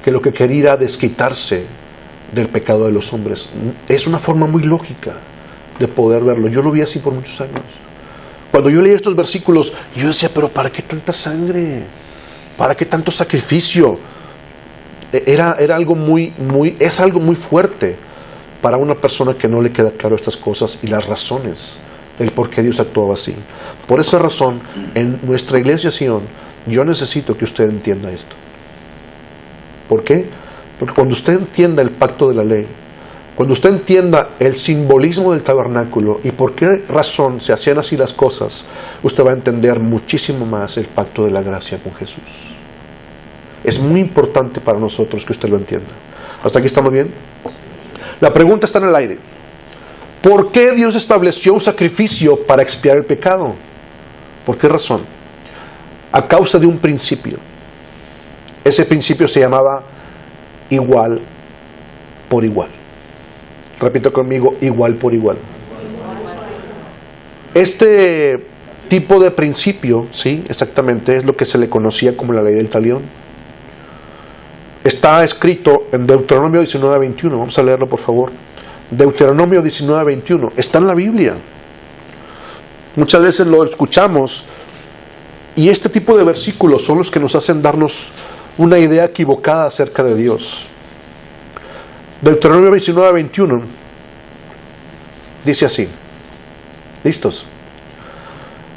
que lo que quería era desquitarse del pecado de los hombres. Es una forma muy lógica de poder verlo. Yo lo vi así por muchos años. Cuando yo leía estos versículos, yo decía, pero ¿para qué tanta sangre? ¿Para qué tanto sacrificio? Era algo es algo muy fuerte para una persona que no le queda claro estas cosas y las razones del por qué Dios actuaba así. Por esa razón, en nuestra iglesia Sion, yo necesito que usted entienda esto. ¿Por qué? Porque cuando usted entienda el pacto de la ley, cuando usted entienda el simbolismo del tabernáculo y por qué razón se hacían así las cosas, usted va a entender muchísimo más el pacto de la gracia con Jesús. Es muy importante para nosotros que usted lo entienda. ¿Hasta aquí estamos bien? La pregunta está en el aire. ¿Por qué Dios estableció un sacrificio para expiar el pecado? ¿Por qué razón? A causa de un principio. Ese principio se llamaba igual por igual. Repito conmigo, igual por igual. Este tipo de principio, sí, exactamente, es lo que se le conocía como la ley del talión. Está escrito en Deuteronomio 19:21. Vamos a leerlo, por favor. Deuteronomio 19:21. Está en la Biblia. Muchas veces lo escuchamos y este tipo de versículos son los que nos hacen darnos una idea equivocada acerca de Dios. Deuteronomio 19:21 dice así. ¿Listos?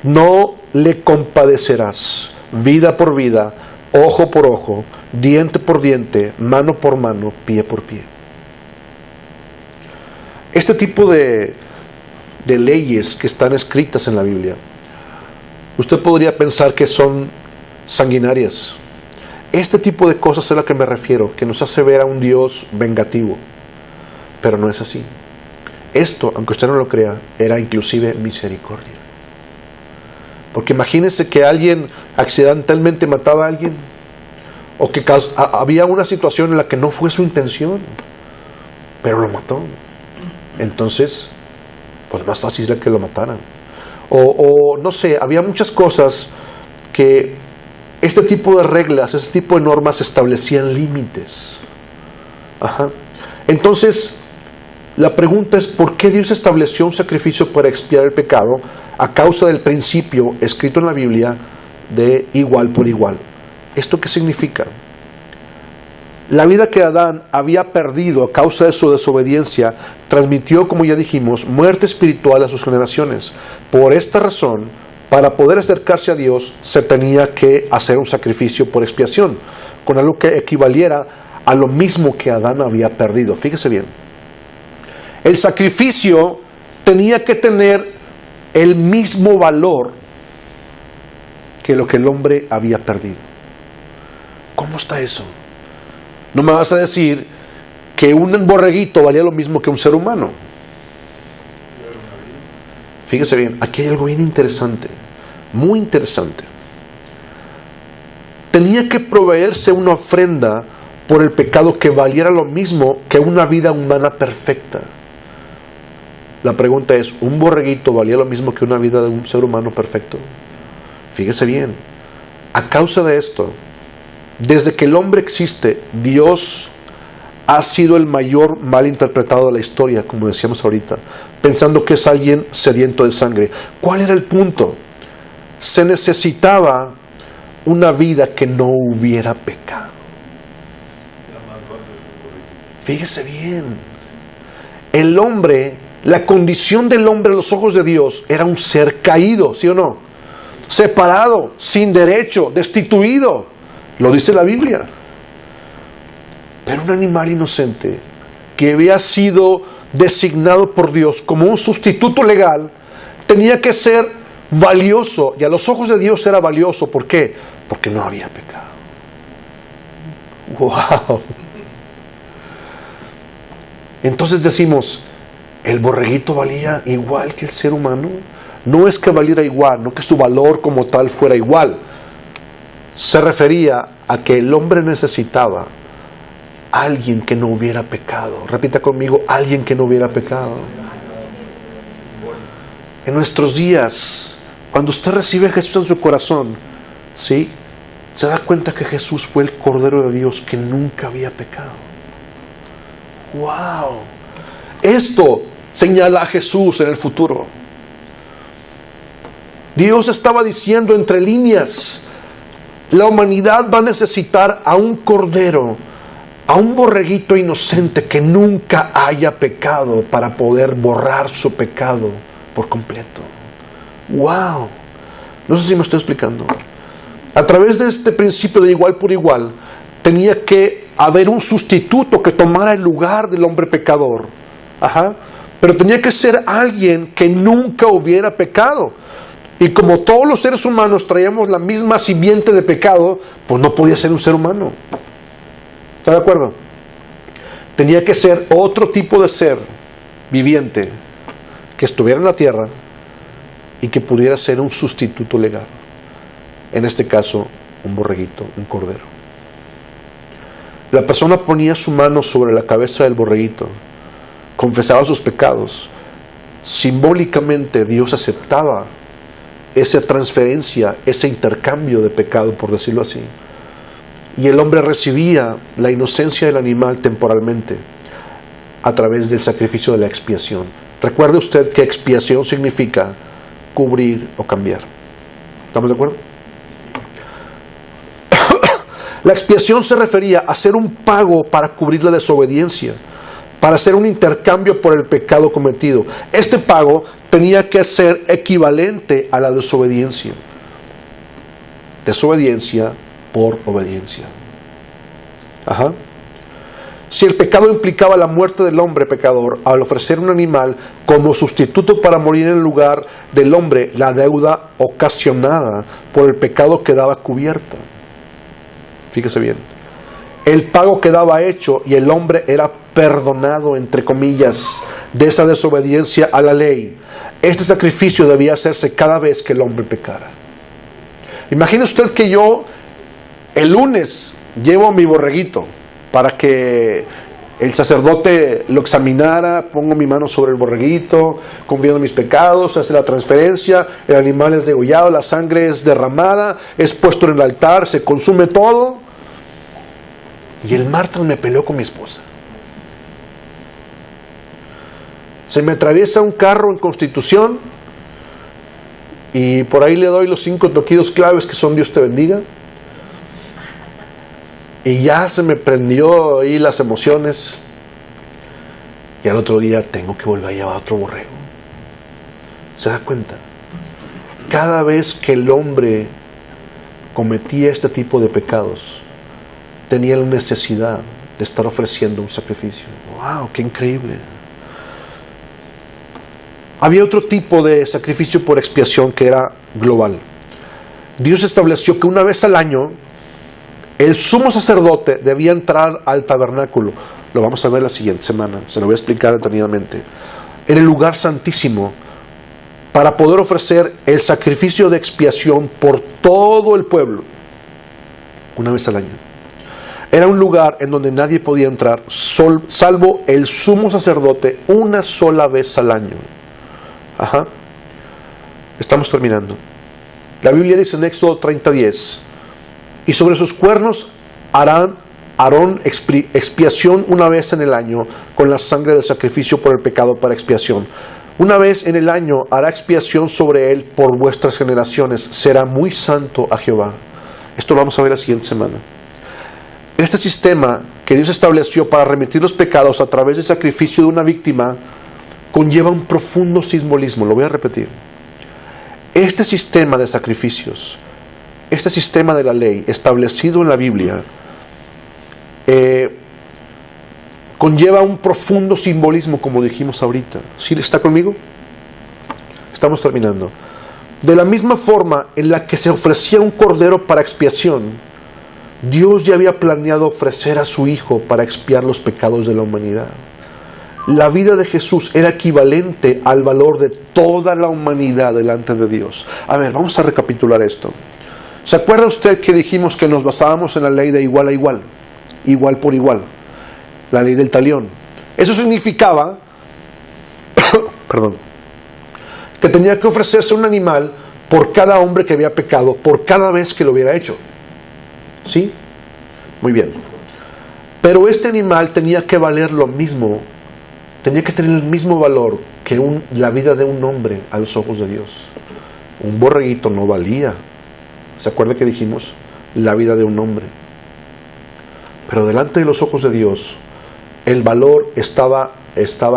No le compadecerás vida por vida, ojo por ojo, diente por diente, mano por mano, pie por pie. Este tipo de leyes que están escritas en la Biblia, usted podría pensar que son sanguinarias. Este tipo de cosas es a lo que me refiero, que nos hace ver a un Dios vengativo. Pero no es así. Esto, aunque usted no lo crea, era inclusive misericordia. Porque imagínese que alguien accidentalmente mataba a alguien, o que había una situación en la que no fue su intención, pero lo mató. Entonces, pues más fácil era que lo mataran. O no sé, había muchas cosas que este tipo de reglas, este tipo de normas establecían límites. Ajá. Entonces, la pregunta es, ¿por qué Dios estableció un sacrificio para expiar el pecado a causa del principio escrito en la Biblia de igual por igual? ¿Esto qué significa? La vida que Adán había perdido a causa de su desobediencia transmitió, como ya dijimos, muerte espiritual a sus generaciones. Por esta razón, para poder acercarse a Dios, se tenía que hacer un sacrificio por expiación, con algo que equivaliera a lo mismo que Adán había perdido. Fíjese bien. El sacrificio tenía que tener el mismo valor que lo que el hombre había perdido. ¿Cómo está eso? No me vas a decir que un borreguito valía lo mismo que un ser humano. Fíjese bien, aquí hay algo bien interesante, muy interesante. Tenía que proveerse una ofrenda por el pecado que valiera lo mismo que una vida humana perfecta. La pregunta es, ¿un borreguito valía lo mismo que una vida de un ser humano perfecto? Fíjese bien, a causa de esto, desde que el hombre existe, Dios ha sido el mayor mal interpretado de la historia, como decíamos ahorita, pensando que es alguien sediento de sangre. ¿Cuál era el punto? Se necesitaba una vida que no hubiera pecado. Fíjese bien, el hombre, la condición del hombre a los ojos de Dios era un ser caído, ¿sí o no? Separado, sin derecho, destituido. Lo dice la Biblia. Pero un animal inocente que había sido designado por Dios como un sustituto legal tenía que ser valioso, y a los ojos de Dios era valioso. ¿Por qué? porque no había pecado. ¡Wow! Entonces decimos, ¿el borreguito valía igual que el ser humano? No es que valiera igual, no que su valor como tal fuera igual. Se refería a que el hombre necesitaba a alguien que no hubiera pecado. Repita conmigo, alguien que no hubiera pecado. En nuestros días, cuando usted recibe a Jesús en su corazón, ¿sí?, se da cuenta que Jesús fue el Cordero de Dios que nunca había pecado. ¡Wow! Esto señala a Jesús en el futuro. Dios estaba diciendo entre líneas, la humanidad va a necesitar a un cordero, a un borreguito inocente que nunca haya pecado para poder borrar su pecado por completo. ¡Wow! No sé si me estoy explicando. A través de este principio de igual por igual, tenía que haber un sustituto que tomara el lugar del hombre pecador. Pero tenía que ser alguien que nunca hubiera pecado. Y como todos los seres humanos traíamos la misma simiente de pecado, pues no podía ser un ser humano. ¿Está de acuerdo? Tenía que ser otro tipo de ser viviente que estuviera en la tierra y que pudiera ser un sustituto legal. En este caso, un borreguito, un cordero. La persona ponía su mano sobre la cabeza del borreguito, confesaba sus pecados. Simbólicamente Dios aceptaba esa transferencia, ese intercambio de pecado, por decirlo así. Y el hombre recibía la inocencia del animal temporalmente a través del sacrificio de la expiación. Recuerde usted que expiación significa cubrir o cambiar. ¿Estamos de acuerdo? La expiación se refería a hacer un pago para cubrir la desobediencia, para hacer un intercambio por el pecado cometido. Este pago tenía que ser equivalente a la desobediencia. Desobediencia por obediencia. Si el pecado implicaba la muerte del hombre pecador, al ofrecer un animal como sustituto para morir en el lugar del hombre, la deuda ocasionada por el pecado quedaba cubierta. Fíjese bien. El pago quedaba hecho y el hombre era perdonado, entre comillas, de esa desobediencia a la ley. Este sacrificio debía hacerse cada vez que el hombre pecara. Imagine usted que yo el lunes llevo mi borreguito para que el sacerdote lo examinara, pongo mi mano sobre el borreguito, confiando mis pecados, se hace la transferencia, el animal es degollado, la sangre es derramada, es puesto en el altar, se consume todo. Y el martes me peleó con mi esposa. Se me atraviesa un carro en Constitución y por ahí le doy los 5 toquidos claves que son Dios te bendiga. Y ya se me prendió ahí las emociones. Y al otro día tengo que volver a llevar otro borrego. ¿Se da cuenta? Cada vez que el hombre cometía este tipo de pecados, tenía la necesidad de estar ofreciendo un sacrificio. ¡Wow! ¡Qué increíble! Había otro tipo de sacrificio por expiación que era global. Dios estableció que una vez al año el sumo sacerdote debía entrar al tabernáculo. Lo vamos a ver la siguiente semana, se lo voy a explicar detenidamente. En el lugar santísimo, para poder ofrecer el sacrificio de expiación por todo el pueblo, una vez al año. Era un lugar en donde nadie podía entrar, salvo el sumo sacerdote, una sola vez al año. Estamos terminando. La Biblia dice en Éxodo 30:10, y sobre sus cuernos hará Aarón expiación una vez en el año con la sangre del sacrificio por el pecado para expiación. Una vez en el año hará expiación sobre él por vuestras generaciones. Será muy santo a Jehová. Esto lo vamos a ver la siguiente semana. Este sistema que Dios estableció para remitir los pecados a través del sacrificio de una víctima conlleva un profundo simbolismo. Lo voy a repetir. Este sistema de sacrificios, este sistema de la ley establecido en la Biblia, conlleva un profundo simbolismo, como dijimos ahorita. ¿Sí está conmigo? Estamos terminando. De la misma forma en la que se ofrecía un cordero para expiación, Dios ya había planeado ofrecer a su Hijo para expiar los pecados de la humanidad. La vida de Jesús era equivalente al valor de toda la humanidad delante de Dios. A ver, vamos a recapitular esto. ¿Se acuerda usted que dijimos que nos basábamos en la ley de igual a igual? Igual por igual. La ley del talión. Eso significaba que tenía que ofrecerse un animal por cada hombre que había pecado, por cada vez que lo hubiera hecho. ¿Sí? Muy bien. Pero este animal tenía que valer lo mismo, tenía que tener el mismo valor que la vida de un hombre a los ojos de Dios. Un borreguito no valía. ¿Se acuerda que dijimos? La vida de un hombre. Pero delante de los ojos de Dios, el valor estaba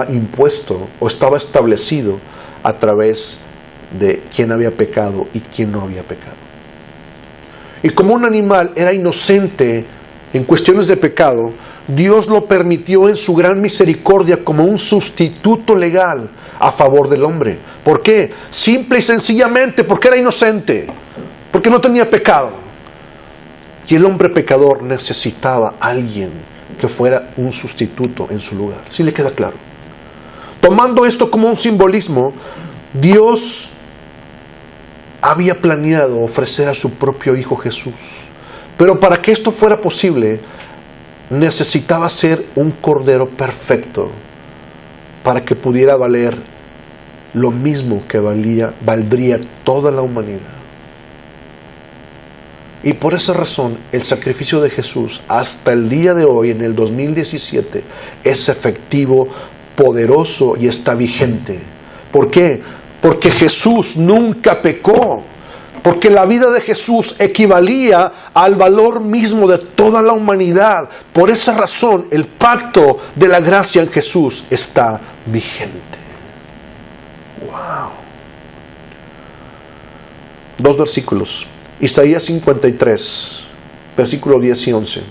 impuesto o estaba establecido a través de quién había pecado y quién no había pecado. Y como un animal era inocente en cuestiones de pecado, Dios lo permitió en su gran misericordia como un sustituto legal a favor del hombre. ¿Por qué? Simple y sencillamente porque era inocente, porque no tenía pecado. Y el hombre pecador necesitaba a alguien que fuera un sustituto en su lugar. ¿Sí le queda claro? Tomando esto como un simbolismo, Dios había planeado ofrecer a su propio Hijo Jesús. Pero para que esto fuera posible, necesitaba ser un cordero perfecto para que pudiera valer lo mismo que valdría toda la humanidad. Y por esa razón, el sacrificio de Jesús, hasta el día de hoy, en el 2017, es efectivo, poderoso y está vigente. ¿Por qué? Porque Jesús nunca pecó. Porque la vida de Jesús equivalía al valor mismo de toda la humanidad. Por esa razón, el pacto de la gracia en Jesús está vigente. ¡Wow! 2 versículos. Isaías 53, versículo 10 y 11.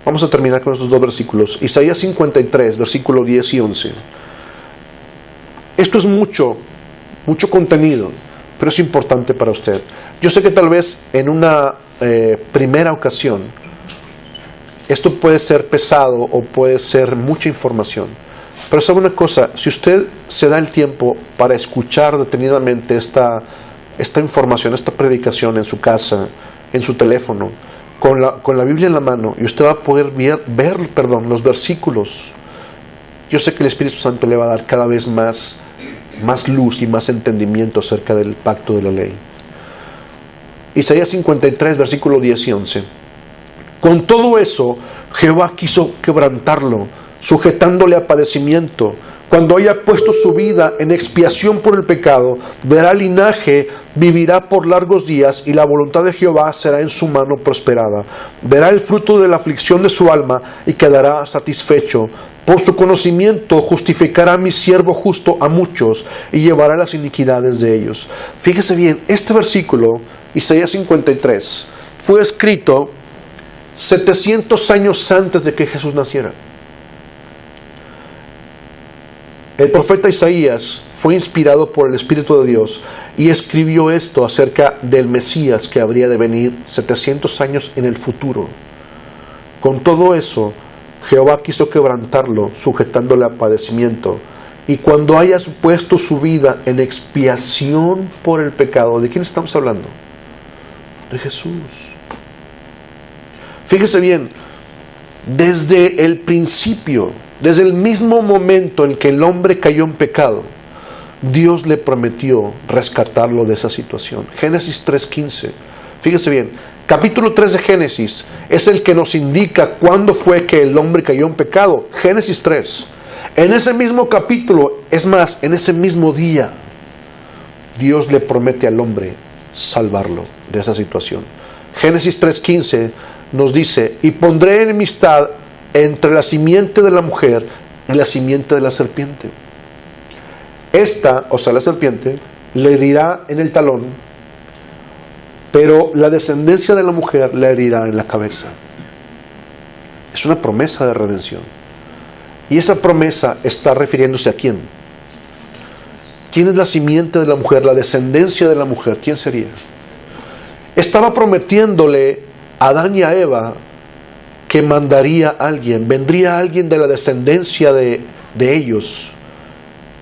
Vamos a terminar con estos 2 versículos. Isaías 53, versículo 10 y 11. Esto es mucho contenido, pero es importante para usted. Yo sé que tal vez en una primera ocasión esto puede ser pesado o puede ser mucha información. Pero sabe una cosa, si usted se da el tiempo para escuchar detenidamente esta información, esta predicación en su casa, en su teléfono, con la Biblia en la mano, y usted va a poder ver los versículos, yo sé que el Espíritu Santo le va a dar cada vez más luz y más entendimiento acerca del pacto de la ley. Isaías 53, versículo 10 y 11. Con todo eso, Jehová quiso quebrantarlo, sujetándole a padecimiento. Cuando haya puesto su vida en expiación por el pecado, verá linaje, vivirá por largos días, y la voluntad de Jehová será en su mano prosperada. Verá el fruto de la aflicción de su alma y quedará satisfecho. Por su conocimiento justificará a mi siervo justo a muchos y llevará las iniquidades de ellos. Fíjese bien, este versículo, Isaías 53, fue escrito 700 años antes de que Jesús naciera. El profeta Isaías fue inspirado por el Espíritu de Dios y escribió esto acerca del Mesías que habría de venir 700 años en el futuro. Con todo eso, Jehová quiso quebrantarlo, sujetándole a padecimiento. Y cuando haya puesto su vida en expiación por el pecado, ¿de quién estamos hablando? De Jesús. Fíjese bien, desde el principio, desde el mismo momento en que el hombre cayó en pecado, Dios le prometió rescatarlo de esa situación. Génesis 3:15. Fíjese bien, capítulo 3 de Génesis es el que nos indica cuándo fue que el hombre cayó en pecado. Génesis 3. En ese mismo capítulo, es más, en ese mismo día, Dios le promete al hombre salvarlo de esa situación. Génesis 3:15 nos dice: y pondré enemistad entre la simiente de la mujer y la simiente de la serpiente. Esta, o sea la serpiente, le herirá en el talón, pero la descendencia de la mujer le herirá en la cabeza. Es una promesa de redención. Y esa promesa está refiriéndose ¿a quién? ¿Quién es la simiente de la mujer, la descendencia de la mujer? ¿Quién sería? Estaba prometiéndole a Adán y a Eva que mandaría a alguien, vendría alguien de la descendencia de ellos,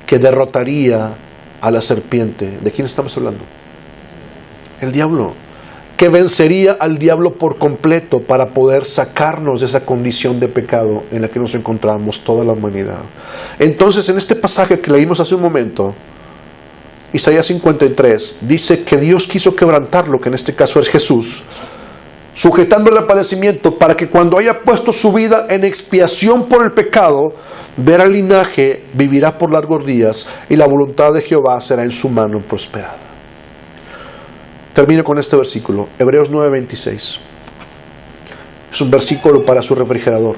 que derrotaría a la serpiente. ¿De quién estamos hablando? El diablo. Que vencería al diablo por completo para poder sacarnos de esa condición de pecado en la que nos encontramos toda la humanidad. Entonces, en este pasaje que leímos hace un momento, Isaías 53, dice que Dios quiso quebrantarlo, que en este caso es Jesús, sujetándole al padecimiento para que cuando haya puesto su vida en expiación por el pecado, verá el linaje, vivirá por largos días y la voluntad de Jehová será en su mano prosperada. Termino con este versículo, Hebreos 9:26. Es un versículo para su refrigerador.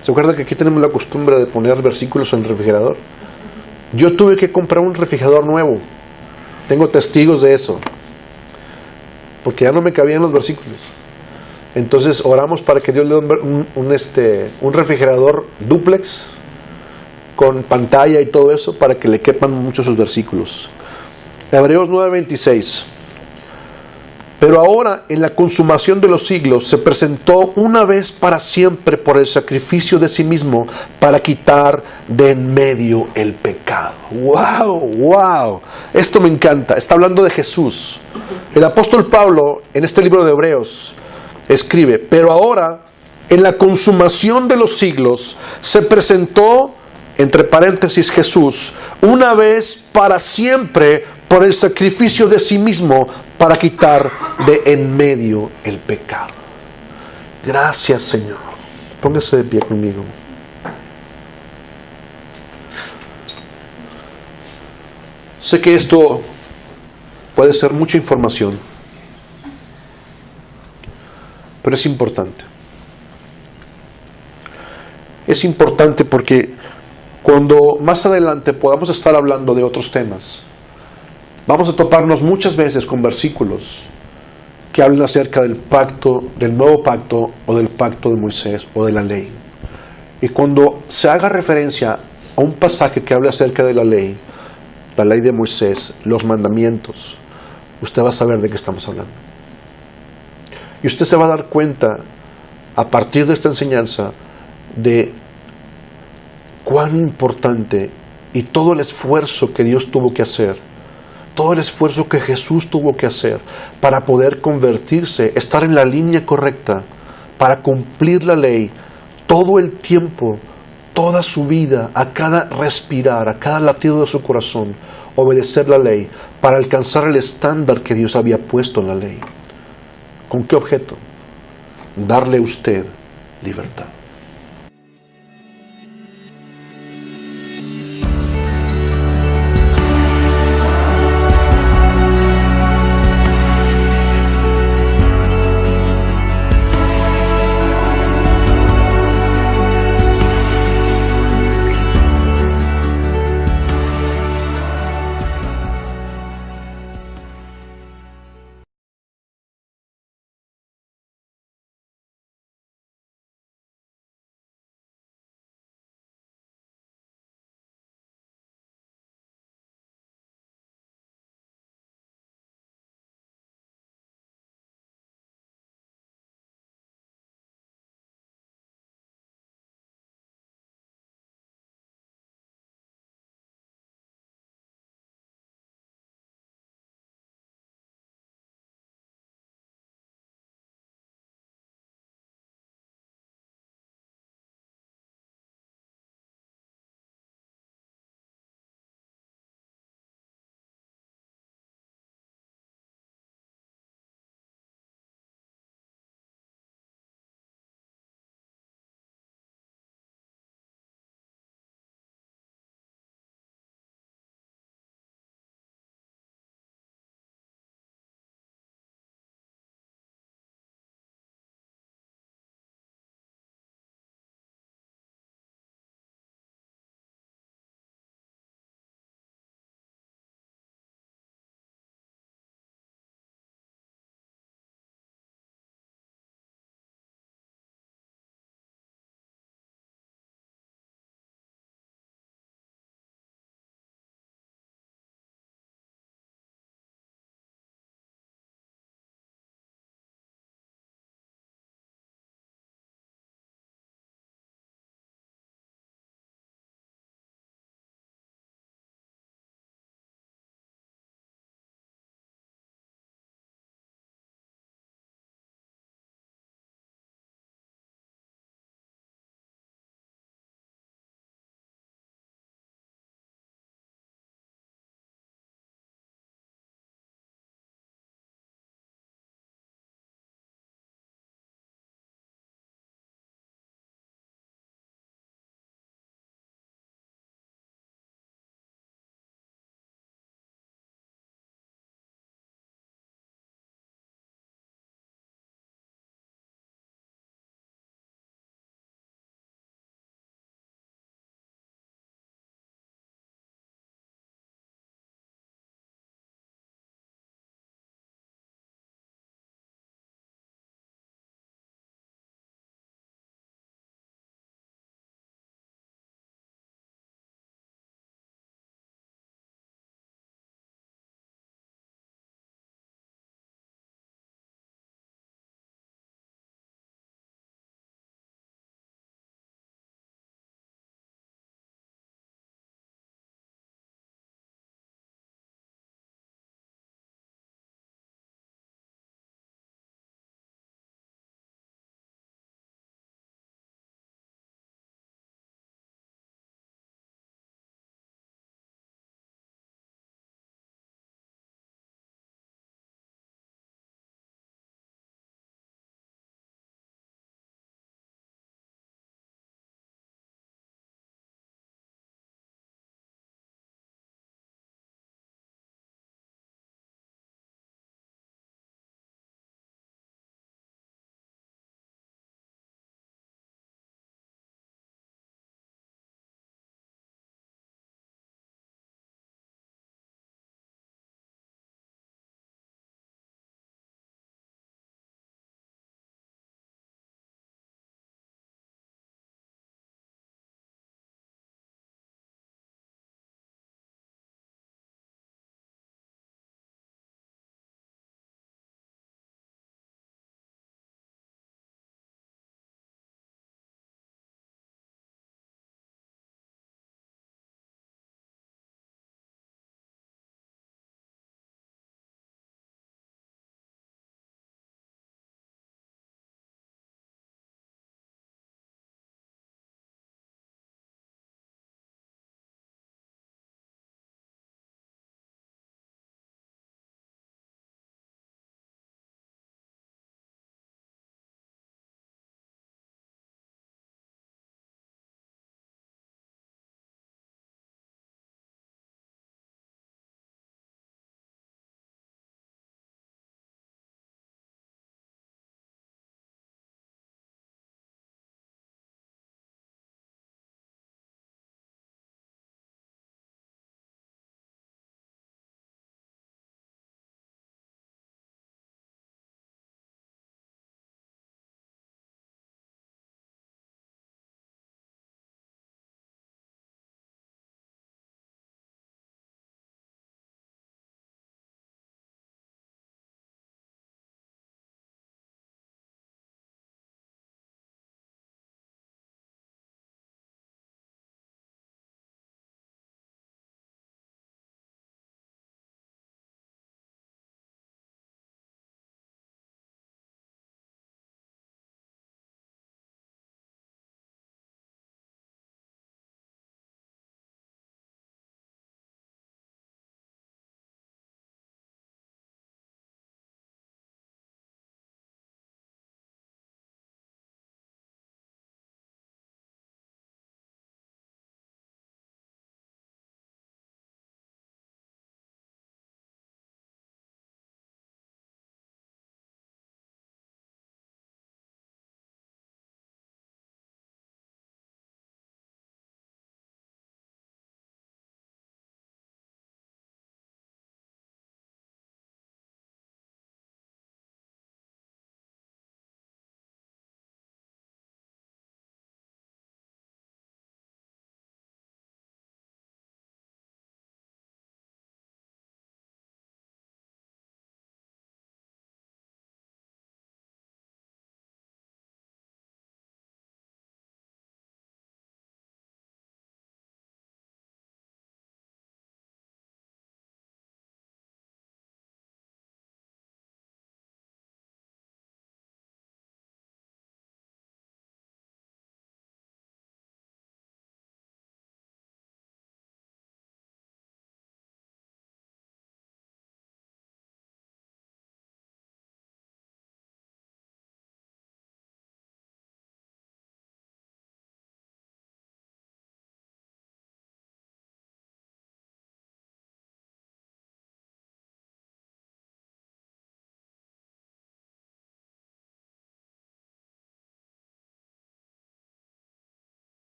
¿Se acuerda que aquí tenemos la costumbre de poner versículos en el refrigerador? Yo tuve que comprar un refrigerador nuevo. Tengo testigos de eso. Porque ya no me cabían los versículos. Entonces oramos para que Dios le dé un refrigerador dúplex con pantalla y todo eso para que le quepan muchos sus versículos. Hebreos 9:26. Pero ahora, en la consumación de los siglos, se presentó una vez para siempre por el sacrificio de sí mismo para quitar de en medio el pecado. ¡Wow! ¡Wow! Esto me encanta. Está hablando de Jesús. El apóstol Pablo, en este libro de Hebreos, escribe, pero ahora, en la consumación de los siglos, se presentó, entre paréntesis, Jesús, una vez para siempre por el sacrificio de sí mismo para quitar de en medio el pecado. Gracias, Señor. Póngase de pie conmigo. Sé que esto puede ser mucha información, pero es importante. Es importante porque cuando más adelante podamos estar hablando de otros temas, vamos a toparnos muchas veces con versículos que hablan acerca del pacto, del nuevo pacto o del pacto de Moisés o de la ley. Y cuando se haga referencia a un pasaje que hable acerca de la ley de Moisés, los mandamientos, usted va a saber de qué estamos hablando. Y usted se va a dar cuenta, a partir de esta enseñanza, de cuán importante y todo el esfuerzo que Dios tuvo que hacer, todo el esfuerzo que Jesús tuvo que hacer para poder convertirse, estar en la línea correcta, para cumplir la ley, todo el tiempo, toda su vida, a cada respirar, a cada latido de su corazón, obedecer la ley, para alcanzar el estándar que Dios había puesto en la ley. ¿Con qué objeto? Darle a usted libertad.